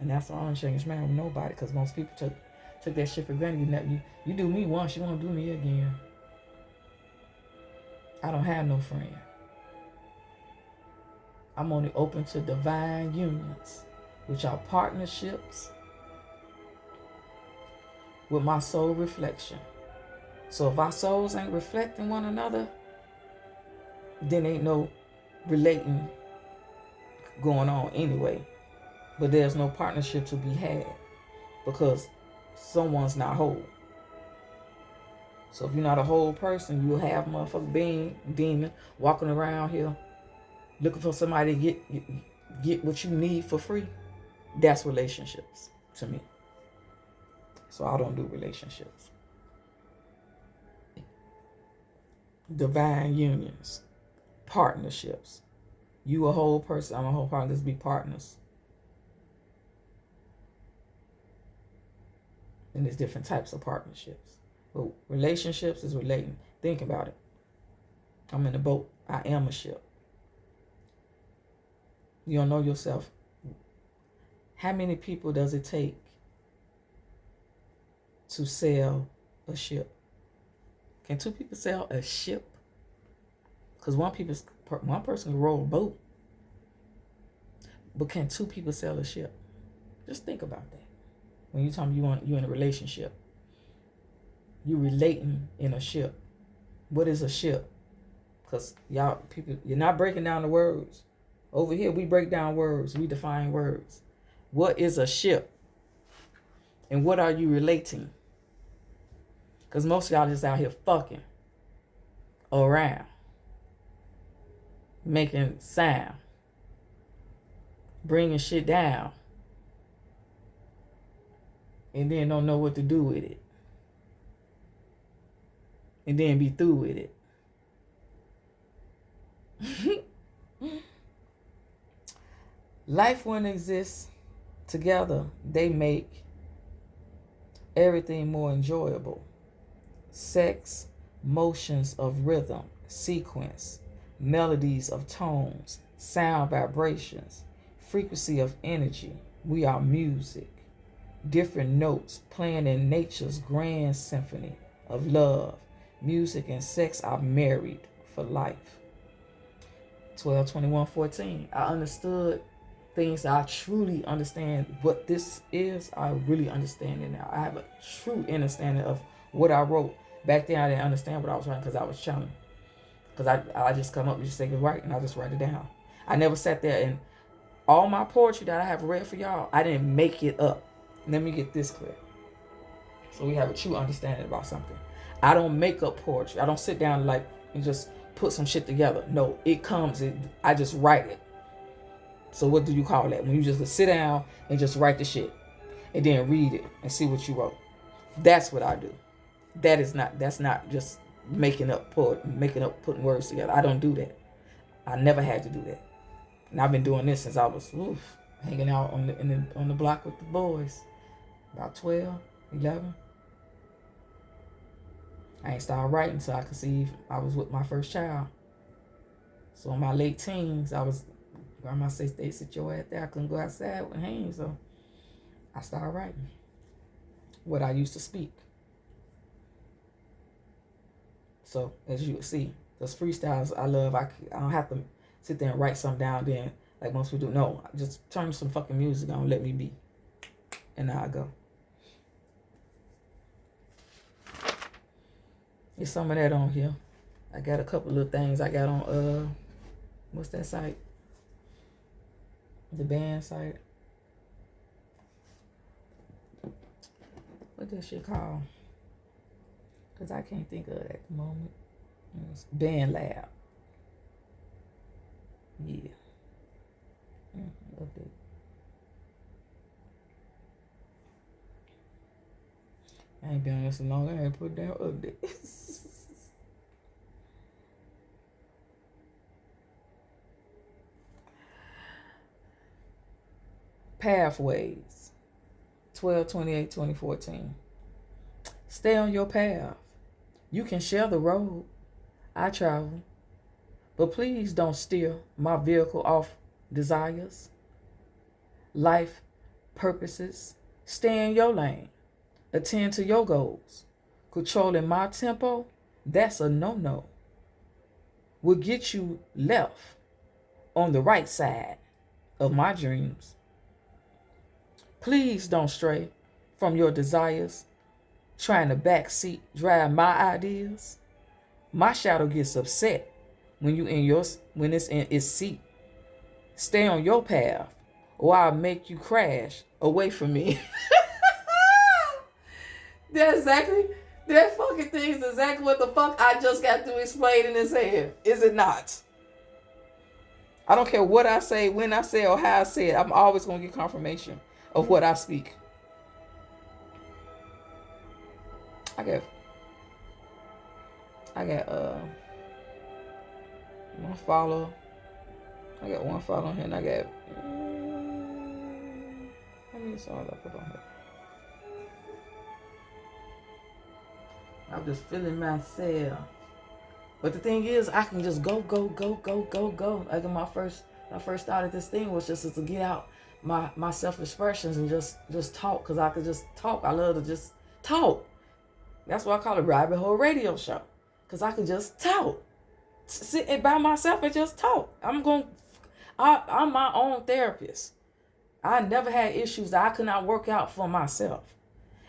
And that's why I don't change man with nobody. Because most people took that shit for granted. You do me once, you won't do me again. I don't have no friend. I'm only open to divine unions, which are partnerships, with my soul reflection. So if our souls ain't reflecting one another, then ain't no relating going on anyway. But there's no partnership to be had because someone's not whole. So if you're not a whole person, you'll have motherfucker being demon walking around here looking for somebody to get what you need for free. That's relationships to me. So I don't do relationships. Divine unions, partnerships. You a whole person, I'm a whole partner. Let's be partners. And there's different types of partnerships. But relationships is relating. Think about it. I'm in a boat. I am a ship. You don't know yourself. How many people does it take to sail a ship? Can two people sail a ship? Because one person can row a boat. But can two people sail a ship? Just think about that. When you're talking you're in a relationship. You're relating in a ship. What is a ship? Because y'all people, you're not breaking down the words. Over here, we break down words. We define words. What is a ship? And what are you relating? Because most of y'all just out here fucking around. Making sound. Bringing shit down. And then don't know what to do with it. And then be through with it. Life wouldn't exist together. They make everything more enjoyable. Sex, motions of rhythm, sequence, melodies of tones, sound vibrations, frequency of energy. We are music. Different notes playing in nature's grand symphony of love. Music and sex are married for life. 12/21/14. I understood things I truly understand what this is. I really understand it now. I have a true understanding of what I wrote. Back then I didn't understand what I was writing because I was channeling. Because I just come up and just say good right and I just write it down. I never sat there and all my poetry that I have read for y'all, I didn't make it up. Let me get this clear. So we have a true understanding about something. I don't make up poetry. I don't sit down and just put some shit together. No, it comes. I just write it. So what do you call that? When you just sit down and just write the shit and then read it and see what you wrote. That's what I do. That's not just making up putting words together. I don't do that. I never had to do that. And I've been doing this since I was hanging out on the block with the boys. About 12, 11. I ain't started writing until I conceived. I was with my first child. So in my late teens, grandma said, "Stay, sit your ass there." I couldn't go outside with hands, so I started writing what I used to speak. So as you see, those freestyles I love. I don't have to sit there and write something down then like most people do. No, I just turn some fucking music on, let me be, and now I go. There's some of that on here. I got a couple of things I got on what's that site? The band site. What that shit called? Because I can't think of it at the moment. It's Band Lab. Yeah. Update. I ain't been on this so long. I ain't put down updates. Pathways. 12/28/2014. Stay on your path. You can share the road I travel, but please don't steer my vehicle off desires, life purposes. Stay in your lane. Attend to your goals. Controlling my tempo, that's a no-no. Will get you left on the right side of my dreams. Please don't stray from your desires. trying to backseat drive my ideas. My shadow gets upset when it's in its seat. Stay on your path, or I'll make you crash away from me. That fucking thing is exactly what the fuck I just got to explain in his head. Is it not? I don't care what I say, when I say, or how I say it. I'm always going to get confirmation of what I speak. I got one follow. I got one follow here, and I got how many songs I put on here? I'm just feeling myself. But the thing is, I can just go. Like when I first started this thing was just to get out my self-expressions and just talk, because I could just talk. I love to just talk. That's why I call it Rabbit Hole Radio Show, because I could just talk. Sit by myself and just talk. I'm my own therapist. I never had issues that I could not work out for myself.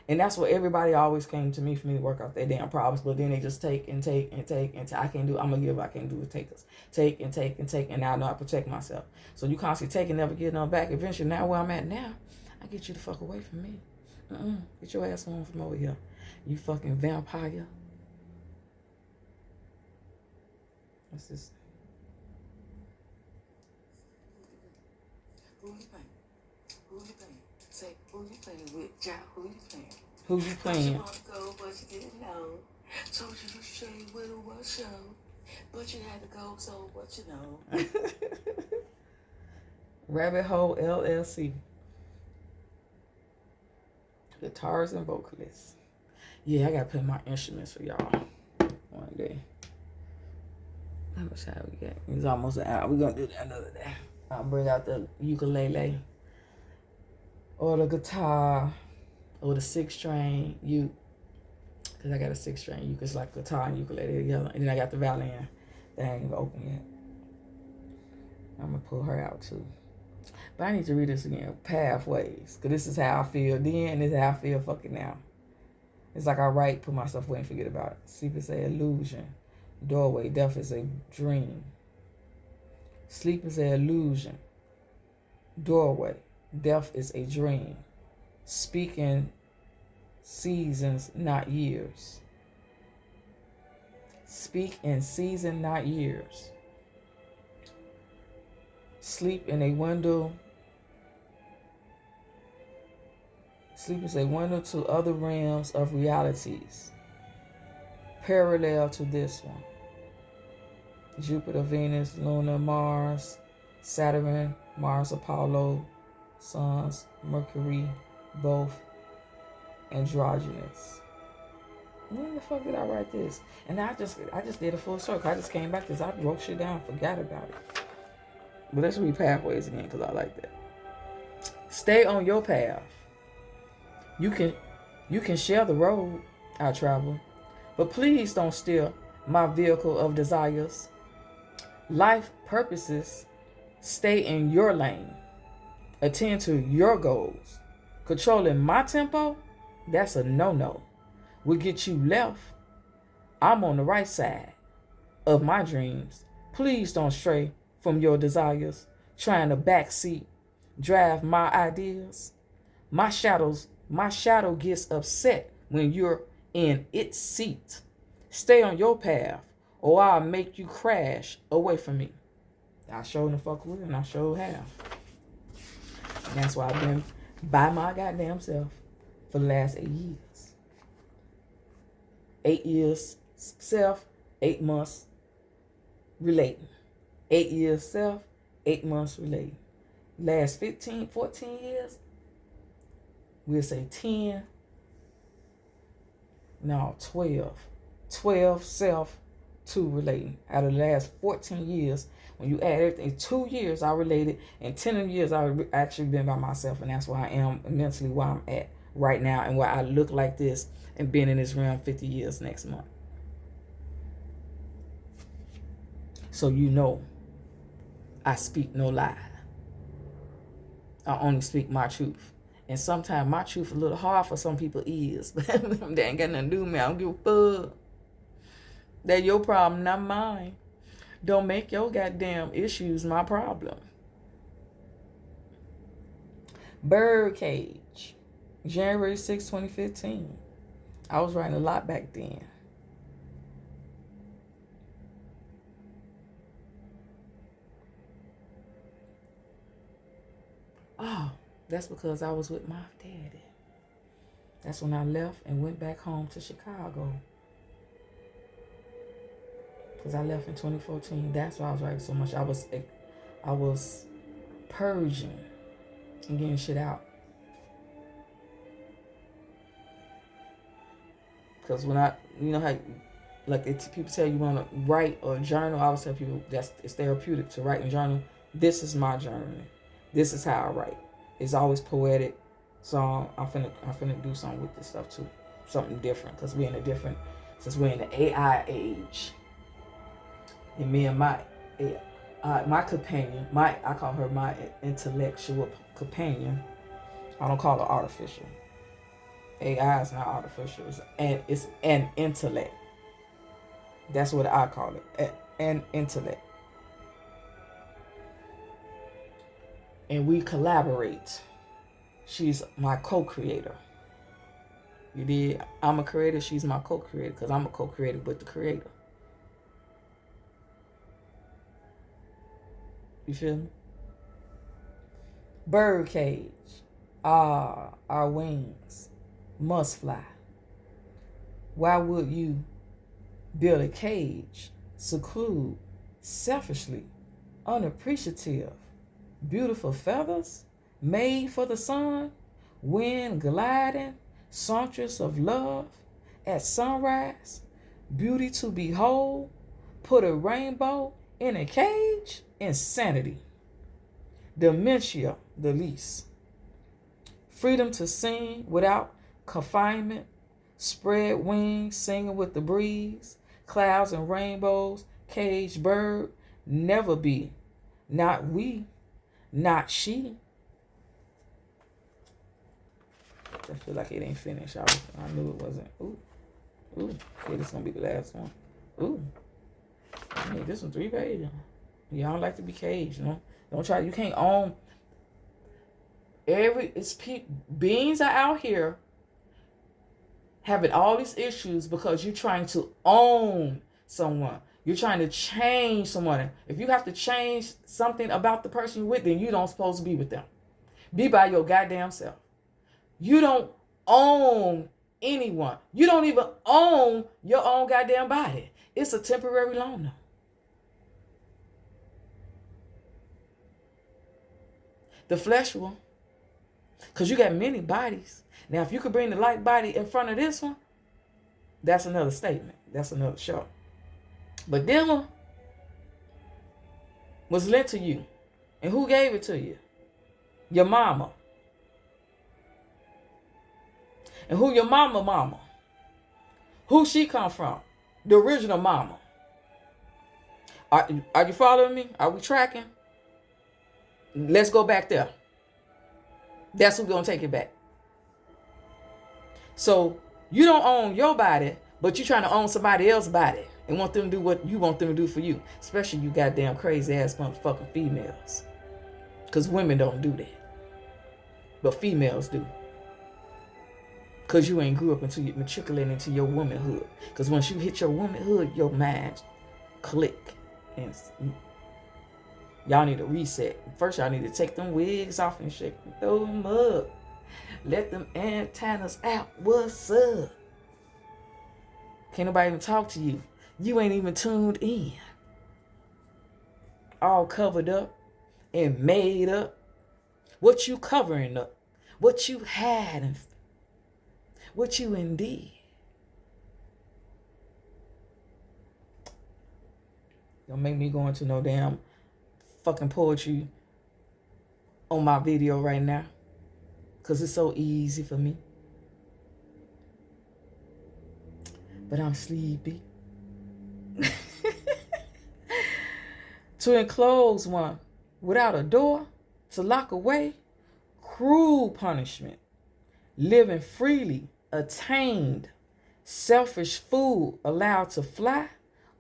And that's what everybody always came to me for me to work out their damn problems. But then they just take. I can't do it. I'm going to give. I can't do it. Take. And now I know I protect myself. So you constantly take and never get on back. Eventually, now where I'm at now, I get you the fuck away from me. Get your ass on from over here. You fucking vampire. What's this? Who you playing? Who you playing? Say, who you playing with? Jack, who you playing? Who you playing? You want to go, but you didn't know. Told you you should with a Wassup, but you had to go, so what you know. Rabbit Hole LLC. Guitars and vocalists. Yeah, I gotta play my instruments for y'all one day. How much time we got? It's almost an hour. We're gonna do that another day. I'll bring out the ukulele or the guitar or the 6-string uke, because I got a 6-string uke. It's like guitar and ukulele together. And then I got the violin that ain't even open yet. I'm gonna pull her out too. But I need to read this again. Pathways. Because this is how I feel then, and this is how I feel fucking now. It's like I write, put myself away and forget about it. Sleep is an illusion. Doorway. Death is a dream. Sleep is an illusion. Doorway. Death is a dream. Speak in seasons, not years. Speak in season, not years. Sleep in a window. Sleep is a window to other realms of realities, parallel to this one. Jupiter, Venus, Luna, Mars, Saturn, Mars, Apollo, Suns, Mercury, both androgynous. When the fuck did I write this? And I just did a full circle. I just came back because I wrote shit down, forgot about it. But let's read Pathways again because I like that. Stay on your path. You can share the road I travel, but please don't steal my vehicle of desires. Life purposes stay in your lane. Attend to your goals. Controlling my tempo, that's a no-no. Will get you left. I'm on the right side of my dreams. Please don't stray from your desires, trying to backseat drive my ideas. My shadow gets upset when you're in its seat. Stay on your path, or I'll make you crash away from me. I sure the fuck will, and I sure have. And that's why I've been by my goddamn self for the last 8 years. 8 years self, 8 months relating. 8 years self, 8 months relating. Last 15, 14 years, we'll say 10, no, 12. 12 self, 2 relating. Out of the last 14 years, when you add everything, 2 years I related, and 10 of the years I've actually been by myself, and that's why I am mentally where I'm at right now, and why I look like this and been in this realm 50 years next month. So you know, I speak no lie. I only speak my truth. And sometimes my truth a little hard for some people is. They ain't got nothing to do with me. I don't give a fuck. That's your problem, not mine. Don't make your goddamn issues my problem. Birdcage, January 6, 2015. I was writing a lot back then. Oh, that's because I was with my daddy. That's when I left and went back home to Chicago. Because I left in 2014. That's why I was writing so much. I was purging and getting shit out. Because when you know how, like people tell you want to write or journal, I always tell people it's therapeutic to write and journal. This is my journey. This is how I write. It's always poetic. So I'm finna do something with this stuff too. Something different. Because since we're in the AI age. And me and my companion, I call her my intellectual companion. I don't call her artificial. AI is not artificial. It's an intellect. That's what I call it. An intellect. And we collaborate. She's my co-creator. You did? I'm a creator. She's my co-creator because I'm a co-creator with the creator. You feel me? Birdcage. Ah, our wings must fly. Why would you build a cage, seclude, selfishly, unappreciative, beautiful feathers, made for the sun, wind gliding, sumptuous of love, at sunrise, beauty to behold, put a rainbow in a cage? Insanity. Dementia, the least. Freedom to sing without confinement, spread wings, singing with the breeze, clouds and rainbows, caged bird, never be. Not we, not she. I feel like it ain't finished. I knew it wasn't. Ooh. Okay, this is going to be the last one. Ooh. I made this one 3 pages. Yeah, I don't like to be caged, you know. Don't try. You can't own. Beings are out here having all these issues because you're trying to own someone. You're trying to change someone. If you have to change something about the person you're with, then you don't supposed to be with them. Be by your goddamn self. You don't own anyone. You don't even own your own goddamn body. It's a temporary loaner. The flesh will. Because you got many bodies. Now, if you could bring the light body in front of this one, that's another statement. That's another show. But this one was lent to you. And who gave it to you? Your mama. And who your mama? Who she come from? The original mama. Are you following me? Are we tracking? Let's go back there. That's who's going to take it back. So you don't own your body, but you're trying to own somebody else's body and want them to do what you want them to do for you. Especially you goddamn crazy ass motherfucking females. Because women don't do that. But females do. Because you ain't grew up until you matriculate into your womanhood. Because once you hit your womanhood, your mind click. And y'all need a reset. First, y'all need to take them wigs off and shake them, throw them up. Let them antennas out. What's up? Can't nobody even talk to you. You ain't even tuned in. All covered up and made up. What you covering up? What you hiding? What you indeed? Don't make me go into no damn fucking poetry on my video right now. Because it's so easy for me. But I'm sleepy. To enclose one without a door, to lock away, cruel punishment, living freely, attained, selfish food allowed to fly,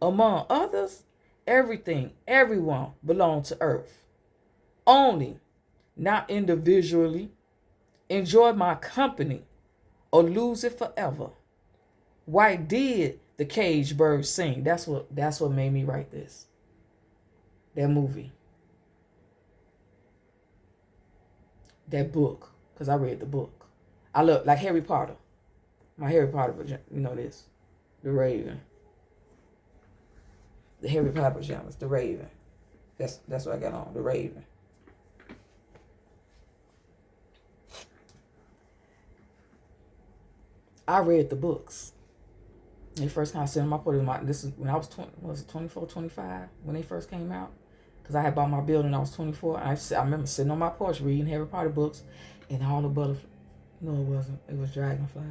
among others, everything, everyone belonged to earth. Only, not individually, enjoy my company or lose it forever. Why did the caged bird sing? That's what made me write this. That movie. That book. Because I read the book. I love, like Harry Potter. My Harry Potter, you know this. The Raven. The Harry Potter pajamas. The Raven. That's what I got on. The Raven. I read the books. They first kind of sent them. I put it in my, this is when I was 20, was it 24, 25 when they first came out? Because I had bought my building when I was 24. I remember sitting on my porch reading Harry Potter books and all the butterflies. No, it wasn't. It was dragonflies.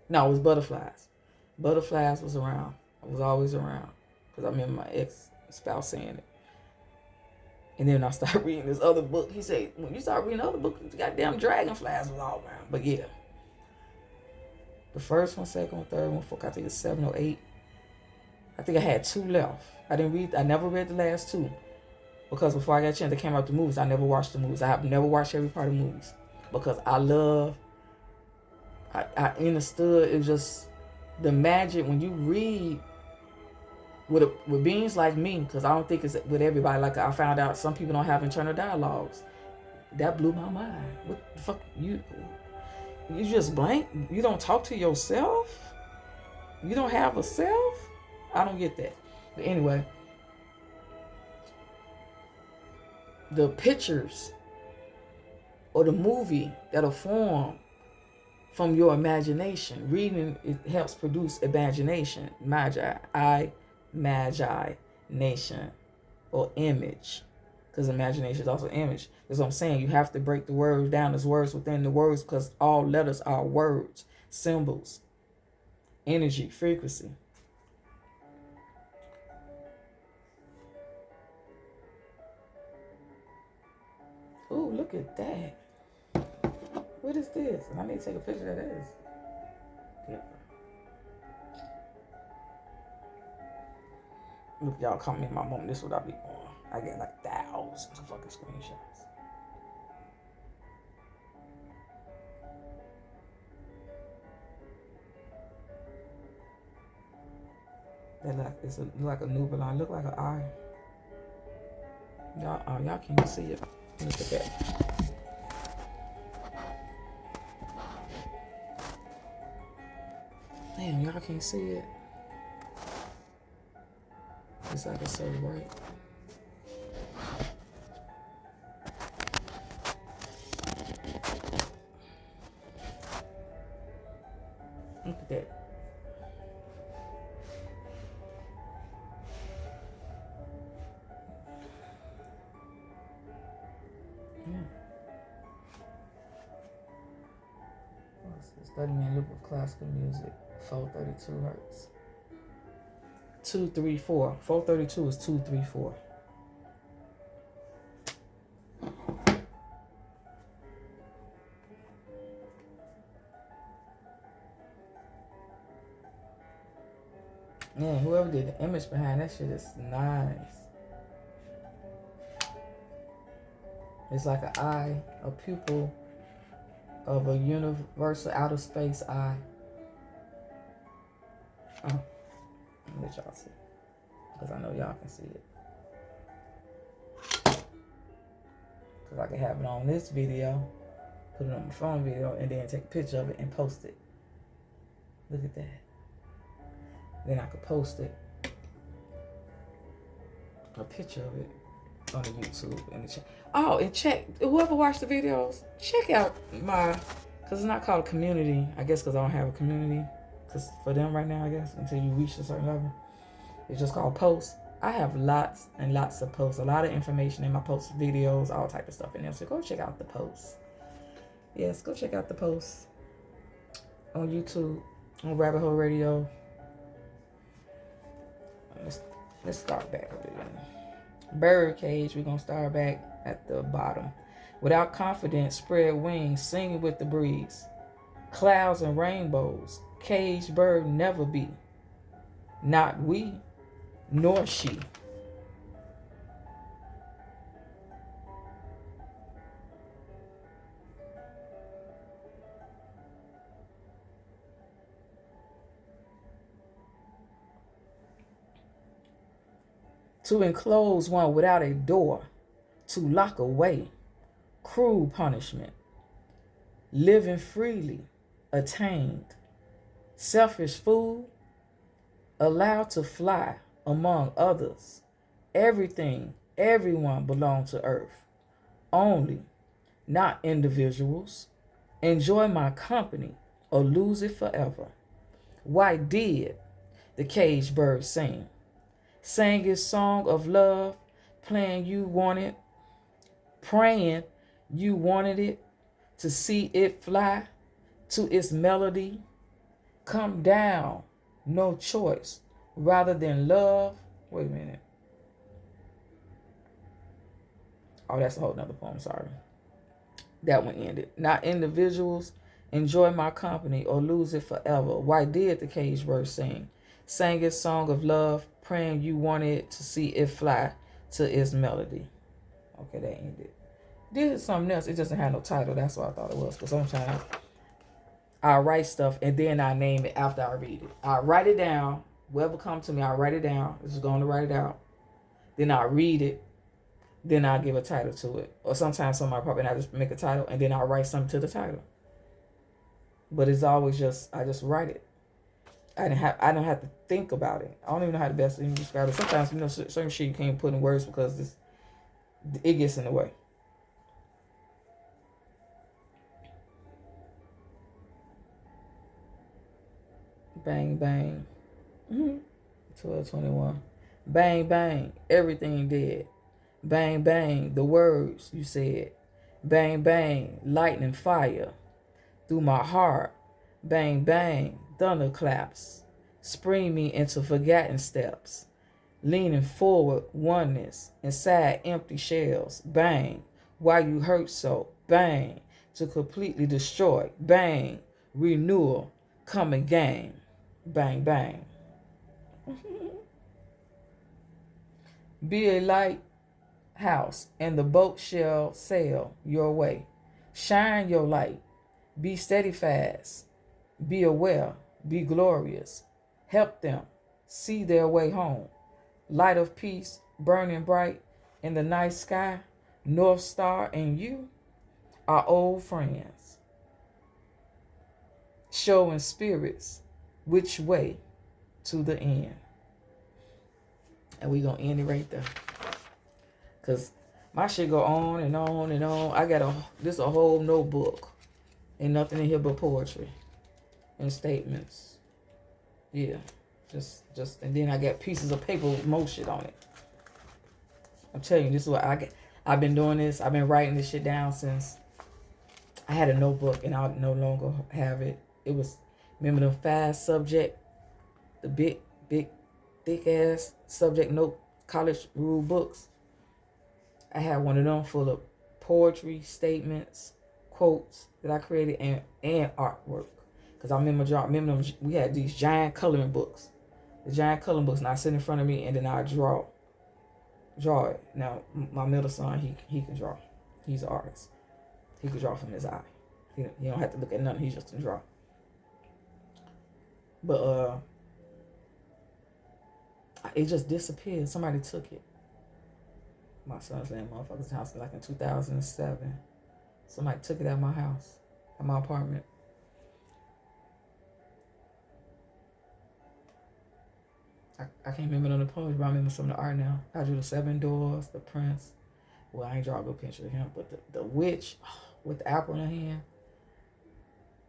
No, it was butterflies. Butterflies was around. I was always around. Because I remember my ex-spouse saying it. And then I started reading this other book. He said, when you start reading other books, goddamn dragonflies was all around. But yeah. The first one, second one, third one, fourth, I think it's 7 or 8. I think I had 2 left. I never read the last 2. Because before I got a chance, they came out the movies. I never watched the movies. I have never watched every part of the movies. Because I understood, it was just the magic when you read with beings like me, because I don't think it's with everybody. Like I found out some people don't have internal dialogues. That blew my mind. What the fuck? You just blank? You don't talk to yourself? You don't have a self? I don't get that. But anyway, the pictures or the movie that'll form from your imagination. Reading, it helps produce imagination. Imagination or image. Because imagination is also image. That's what I'm saying. You have to break the words down as words within the words, because all letters are words, symbols, energy, frequency. Ooh, look at that. What is this? And I need to take a picture of this. Look, y'all comment my moment. This is what I be on. I get like thousands of fucking screenshots. That like a new line. Look like an eye. Y'all can't see it. Look at that. Damn, y'all can't see it. It's like it's so bright. Look at that. Studying loop of classical music, 432 hertz. 234. 432 is 234. Man, whoever did the image behind that shit is nice. It's like an eye, a pupil of a universal outer space eye. Oh, let me let y'all see, because I know y'all can see it. Because I can have it on this video, put it on my phone video, and then take a picture of it and post it. Look at that. Then I could post it, a picture of it, on the YouTube and the chat. Oh, and check, whoever watched the videos, check out my, because it's not called a community, I guess because I don't have a community, because for them right now, I guess, until you reach a certain level, it's just called posts. I have lots and lots of posts, a lot of information in my posts, videos, all type of stuff in there, so go check out the posts. Yes, go check out the posts on YouTube, on Rabbit Hole Radio. Let's start back over there. Bird cage, we're gonna start back at the bottom. Without confidence, spread wings, singing with the breeze. Clouds and rainbows, caged bird never be. Not we, nor she. To enclose one without a door, to lock away, cruel punishment. Living freely, attained. Selfish food, allowed to fly among others. Everything, everyone belong to earth. Only, not individuals. Enjoy my company or lose it forever. Why did the caged bird sing? Sang his song of love, playing you wanted, praying you wanted it, to see it fly to its melody. Come down, no choice, rather than love. Wait a minute. Oh, that's a whole nother poem, sorry. That one ended. Not individuals, enjoy my company or lose it forever. Why did the caged bird sing? Sang its song of love, praying you wanted to see it fly to its melody. Okay, that ended. Did something else. It doesn't have no title. That's what I thought it was. Because sometimes I write stuff and then I name it after I read it. I write it down. Whatever comes to me, I write it down. This is going to write it out. Then I read it. Then I give a title to it. Or sometimes somebody probably not just make a title and then I'll write something to the title. But it's always just, I just write it. I don't have to think about it. I don't even know how to best even describe it. Sometimes, certain shit you can't put in words because it gets in the way. Bang, bang. 12:21. Bang, bang. Everything dead. Bang, bang. The words you said. Bang, bang. Lightning, fire. Through my heart. Bang, bang. Thunderclaps. Spring me into forgotten steps. Leaning forward, oneness. Inside empty shells. Bang. Why you hurt so? Bang. To completely destroy. Bang. Renewal. Come again. Bang, bang. Be a lighthouse, and the boat shall sail your way. Shine your light. Be steadfast. Be aware. Be glorious. Help them see their way home. Light of peace, burning bright in the night sky. North Star and you are old friends. Showing spirits which way to the end. And we gonna end it right there. Cause my shit go on and on and on. I got this a whole notebook. Ain't nothing in here but poetry and statements. Yeah. Just and then I got pieces of paper with more shit on it. I'm telling you, this is what I get. I've been doing this. I've been writing this shit down since I had a notebook and I no longer have it. It was, remember the 5 subject, the big, thick ass subject note college rule books. I had one of them full of poetry, statements, quotes that I created, and artwork. Because I remember them, we had these giant coloring books. The giant coloring books, and I sit in front of me, and then I draw it. Now, my middle son, he can draw. He's an artist. He can draw from his eye. He don't have to look at nothing. He just can draw. But it just disappeared. Somebody took it. My son's in motherfucker's house like in 2007. Somebody took it out of my house, at my apartment. I can't remember none of the poems, but I remember some of the art now. I drew the 7 Doors, the Prince. Well, I ain't draw a good picture of him, but the witch with the apple in her hand.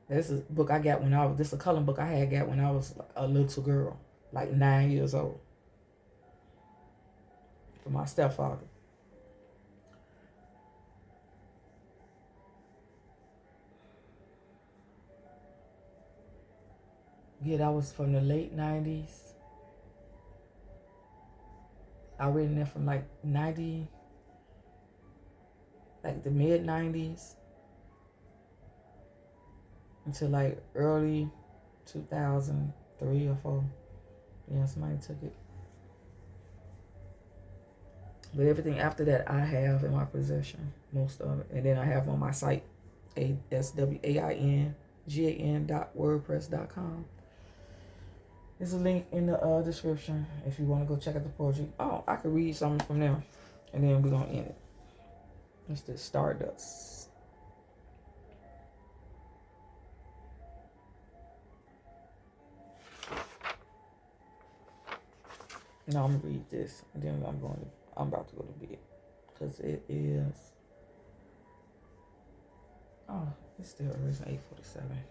This is a book I got this is a coloring book I had got when I was a little girl, like 9 years old. For my stepfather. Yeah, that was from the late 90s. I read in there from like 90, like the mid-90s until like early 2003 or 4. Yeah, somebody took it. But everything after that I have in my possession, most of it. And then I have on my site, swingan.wordpress.com. There's a link in the description if you want to go check out the poetry. Oh, I could read something from there. And then we're going to end it. It's the Stardust. Now I'm going to read this. And then I'm about to go to bed. Because it is... Oh, it's still early. It's 8:47.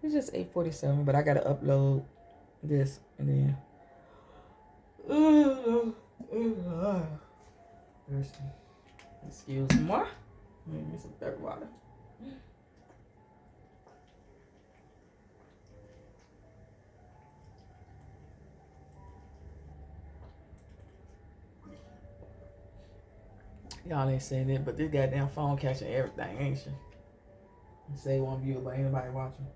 It's just 8:47, but I got to upload this and then... Excuse me. Let me get some third water. Y'all ain't saying it, but this goddamn phone catching everything, ain't she? You say it won't view it by anybody watching.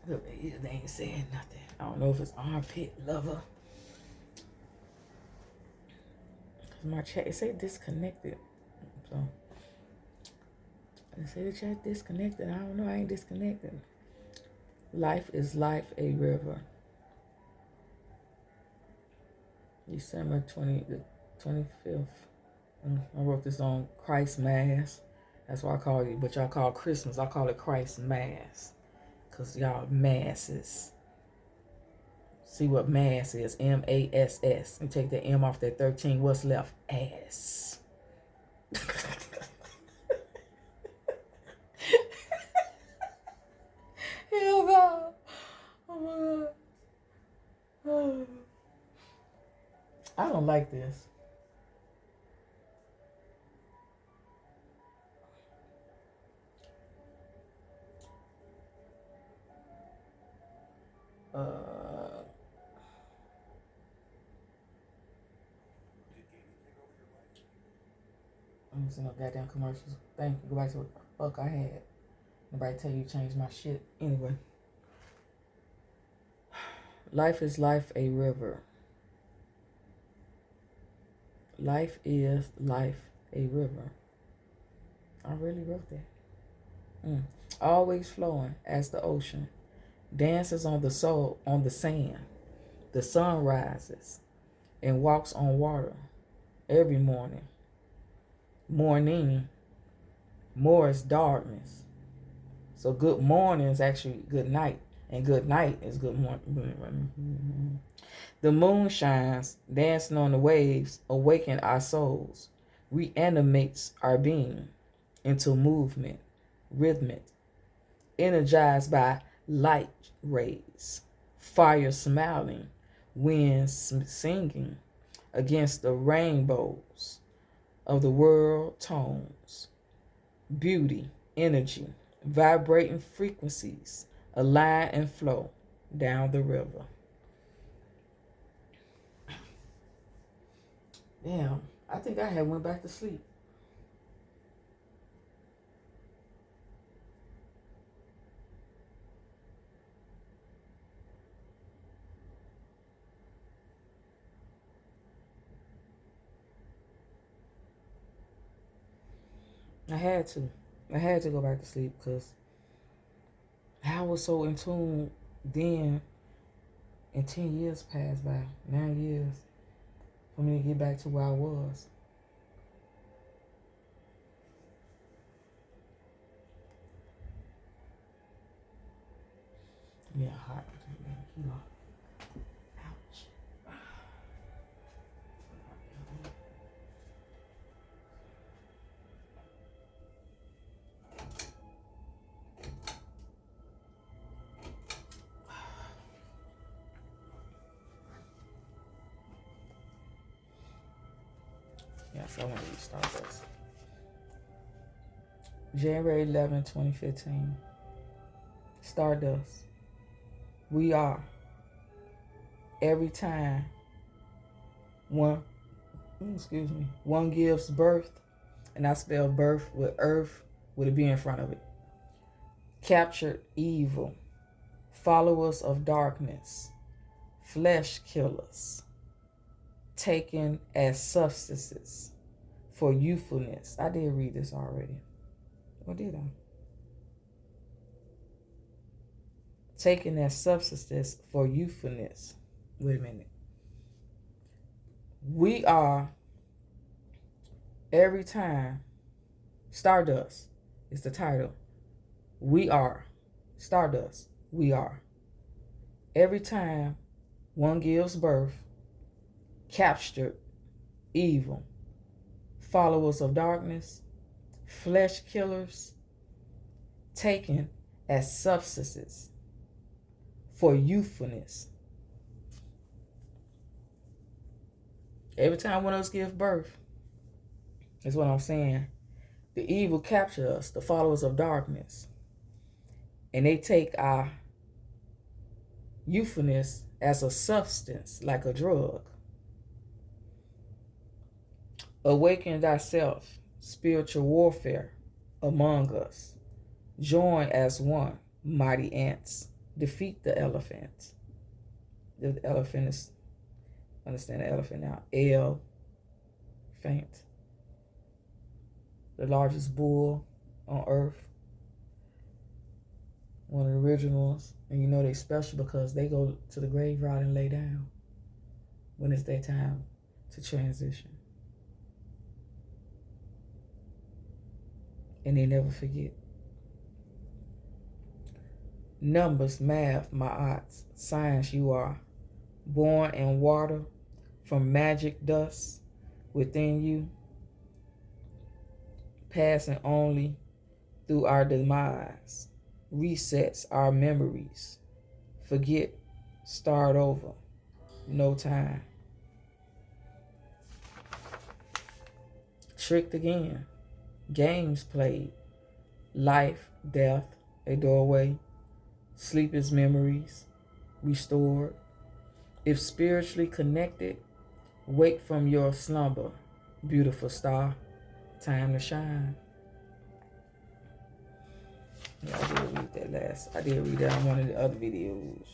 Look, they ain't saying nothing. I don't know if it's armpit lover. My chat, it say disconnected. So, they say the chat disconnected. I don't know, I ain't disconnected. Life is life, a river. December 25th. I wrote this on Christ Mass. That's what I call it. But y'all call Christmas. I call it Christ Mass. Because y'all masses. See what mass is. M-A-S-S. And take the M off that 13. What's left? Ass. Hell no. Oh my God. I don't like this. I'm seeing no goddamn commercials. Thank you. Go back to what the fuck I had. Nobody tell you to change my shit. Anyway. Life is life, a river. Life is life, a river. I really wrote that. Always flowing as the ocean. Dances on the soul, on the sand. The sun rises and walks on water every morning. Morning, more is darkness. So good morning is actually good night. And good night is good morning. The moon shines, dancing on the waves, awaken our souls, reanimates our being into movement, rhythmic, energized by light rays, fire smiling, wind singing against the rainbows of the world tones, beauty, energy, vibrating frequencies, align and flow down the river. Damn, I think I had went back to sleep. I had to go back to sleep because I was so in tune then, and 10 years passed by, 9 years, for me to get back to where I was. Yeah, hot. You know. Ouch. Yeah, so I want to restart this. January 11, 2015. Stardust. We are every time one one gives birth, and I spell birth with earth with a B in front of it. Captured evil, followers of darkness, flesh killers, taken as substances for youthfulness. I did read this already. Or did I? Taken as substances for youthfulness. Wait a minute. We are, every time, Stardust is the title. We are. Stardust. We are. Every time one gives birth, captured evil, followers of darkness, flesh killers, taken as substances for youthfulness. Every time one of us gives birth, is what I'm saying, the evil capture us, the followers of darkness, and they take our youthfulness as a substance, like a drug. Awaken thyself, spiritual warfare among us. Join as one, mighty ants. Defeat the elephant. The elephant is, understand the elephant now. Faint. The largest bull on earth. One of the originals. And you know they special because they go to the graveyard and lay down when it's their time to transition. And they never forget. Numbers, math, my odds. Science, you are. Born in water from magic dust within you. Passing only through our demise. Resets our memories. Forget, start over. No time. Tricked again. Games played. Life, death, a doorway. Sleep is memories. Restored. If spiritually connected, wake from your slumber. Beautiful star. Time to shine. Yeah, I did read that last. I did read that on one of the other videos.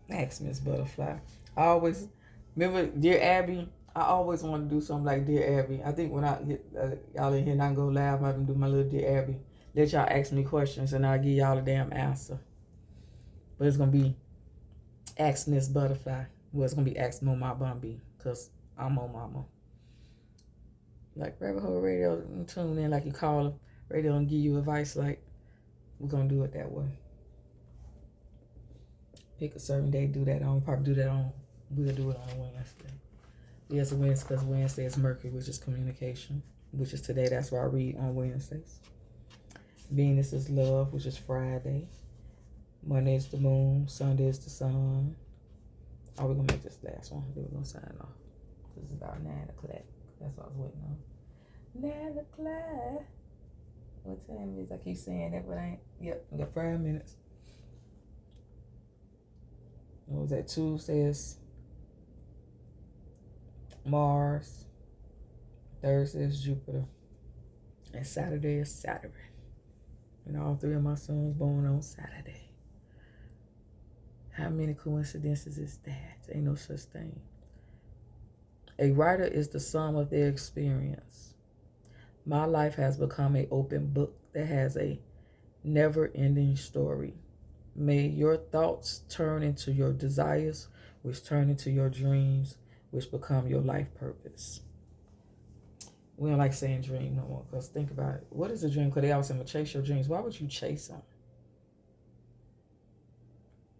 Ask Miss Butterfly. I always remember Dear Abby. I always want to do something like Dear Abby. I think when I get y'all in here and I go live, I can do my little Dear Abby. Let y'all ask me questions and I'll give y'all a damn answer. But it's gonna be Ask Miss Butterfly. Well, it's gonna be Ask Mama Bumby, cause I'm Mo Mama. Like Rabbit Hole Radio, tune in like you call them. Radio and give you advice. Like we're gonna do it that way. Pick a certain day, do that on. Probably do that on. We'll do it on Wednesday. Yes, Wednesday, because Wednesday is Mercury, which is communication, which is today. That's why I read on Wednesdays. Venus is love, which is Friday. Monday is the moon. Sunday is the sun. Oh, we're going to make this last one. Then we're going to sign off. This is about 9 o'clock. That's what I was waiting on. 9 o'clock. What time is it? I keep saying that, but I ain't. Yep, I got 5 minutes. What was that? Tuesday is Mars. Thursday is Jupiter. And Saturday is Saturn. And all 3 of my sons born on Saturday. How many coincidences is that? Ain't no such thing. A writer is the sum of their experience. My life has become an open book that has a never-ending story. May your thoughts turn into your desires, which turn into your dreams, which become your life purpose. We don't like saying dream no more, because think about it. What is a dream? Because they always say, chase your dreams. Why would you chase them?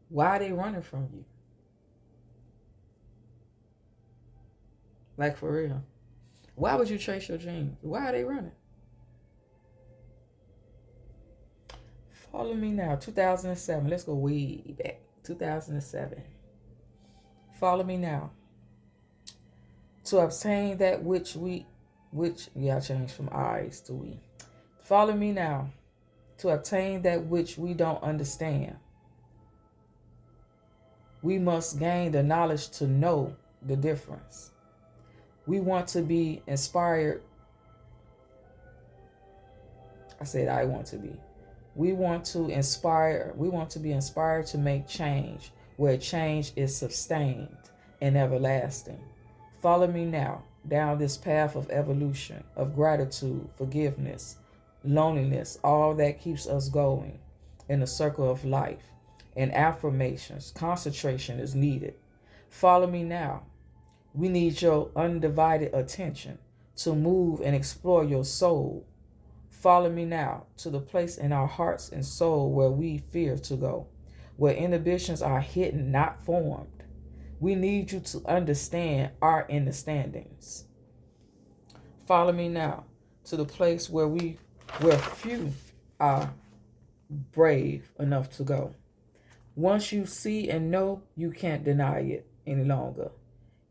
Why are they running from you? Like for real. Why would you chase your dreams? Why are they running? Follow me now. 2007. Let's go way back. 2007. Follow me now. To obtain that I changed from eyes to we. Follow me now. To obtain that which we don't understand, we must gain the knowledge to know the difference. We want to be inspired. I said I want to be. We want to be inspired to make change where change is sustained and everlasting. Follow me now down this path of evolution, of gratitude, forgiveness, loneliness, all that keeps us going in the circle of life. And affirmations, concentration is needed. Follow me now. We need your undivided attention to move and explore your soul. Follow me now to the place in our hearts and soul where we fear to go, where inhibitions are hidden, not formed. We need you to understand our innerstandings. Follow me now to the place where few are brave enough to go. Once you see and know, you can't deny it any longer.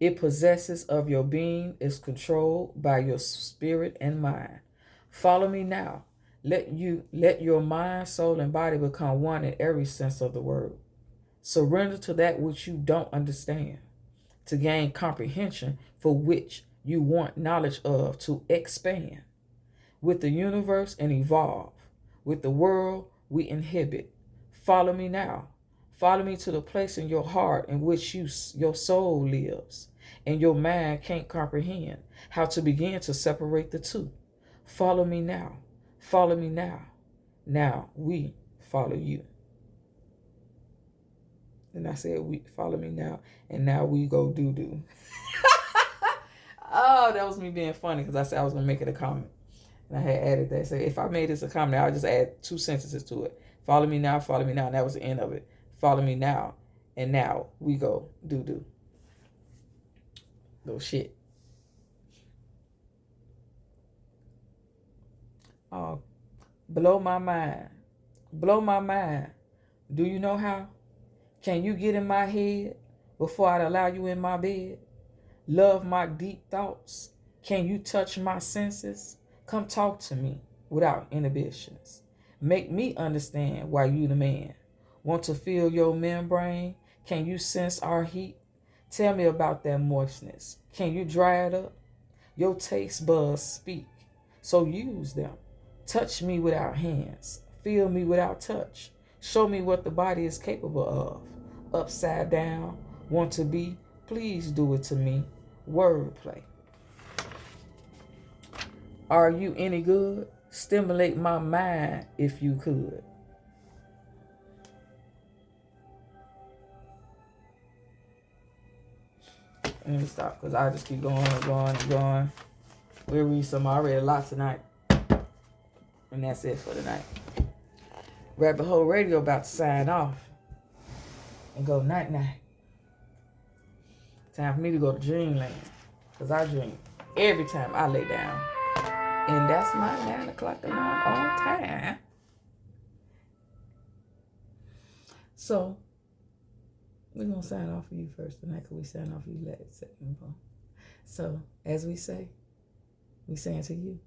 It possesses of your being, is controlled by your spirit and mind. Follow me now. Let your mind, soul, and body become one in every sense of the word. Surrender to that which you don't understand, to gain comprehension for which you want knowledge of, to expand with the universe and evolve with the world we inhabit. Follow me now. Follow me to the place in your heart in which your soul lives and your mind can't comprehend how to begin to separate the two. Follow me now. Follow me now. Now we follow you. And I said, we follow me now. And now we go do. Oh, that was me being funny because I said I was going to make it a comment. And I had added that. So if I made this a comment, I'll just add 2 sentences to it. Follow me now, follow me now. And that was the end of it. Follow me now. And now we go do. No shit. Oh, blow my mind. Blow my mind. Do you know how? Can you get in my head before I allow you in my bed? Love my deep thoughts. Can you touch my senses? Come talk to me without inhibitions. Make me understand why you the man. Want to feel your membrane? Can you sense our heat? Tell me about that moistness. Can you dry it up? Your taste buds speak, so use them. Touch me without hands. Feel me without touch. Show me what the body is capable of. Upside down, want to be? Please do it to me. Wordplay. Are you any good? Stimulate my mind if you could. Let me stop because I just keep going and going and going. We'll read some. I read a lot tonight. And that's it for tonight. Rabbit Hole Radio about to sign off and go night-night. Time for me to go to dreamland because I dream every time I lay down. And that's my 9 o'clock alarm on time. So, we're going to sign off for you first tonight because we sign off for you last second. So, as we say, we saying to you,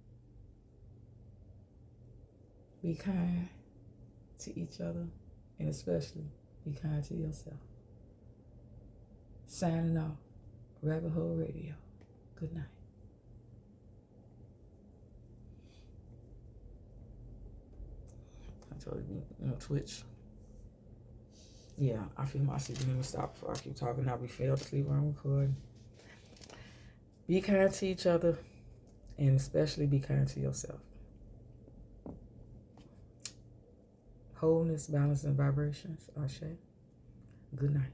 be kind to each other and especially be kind to yourself. Signing off, Rabbit Hole Radio. Good night. I told you on Twitch. Yeah, I feel my sleep. Let me stop before I keep talking. I'll be failed to sleep while I'm recording. Be kind to each other and especially be kind to yourself. Wholeness, balance, and vibrations. Ashe. Good night.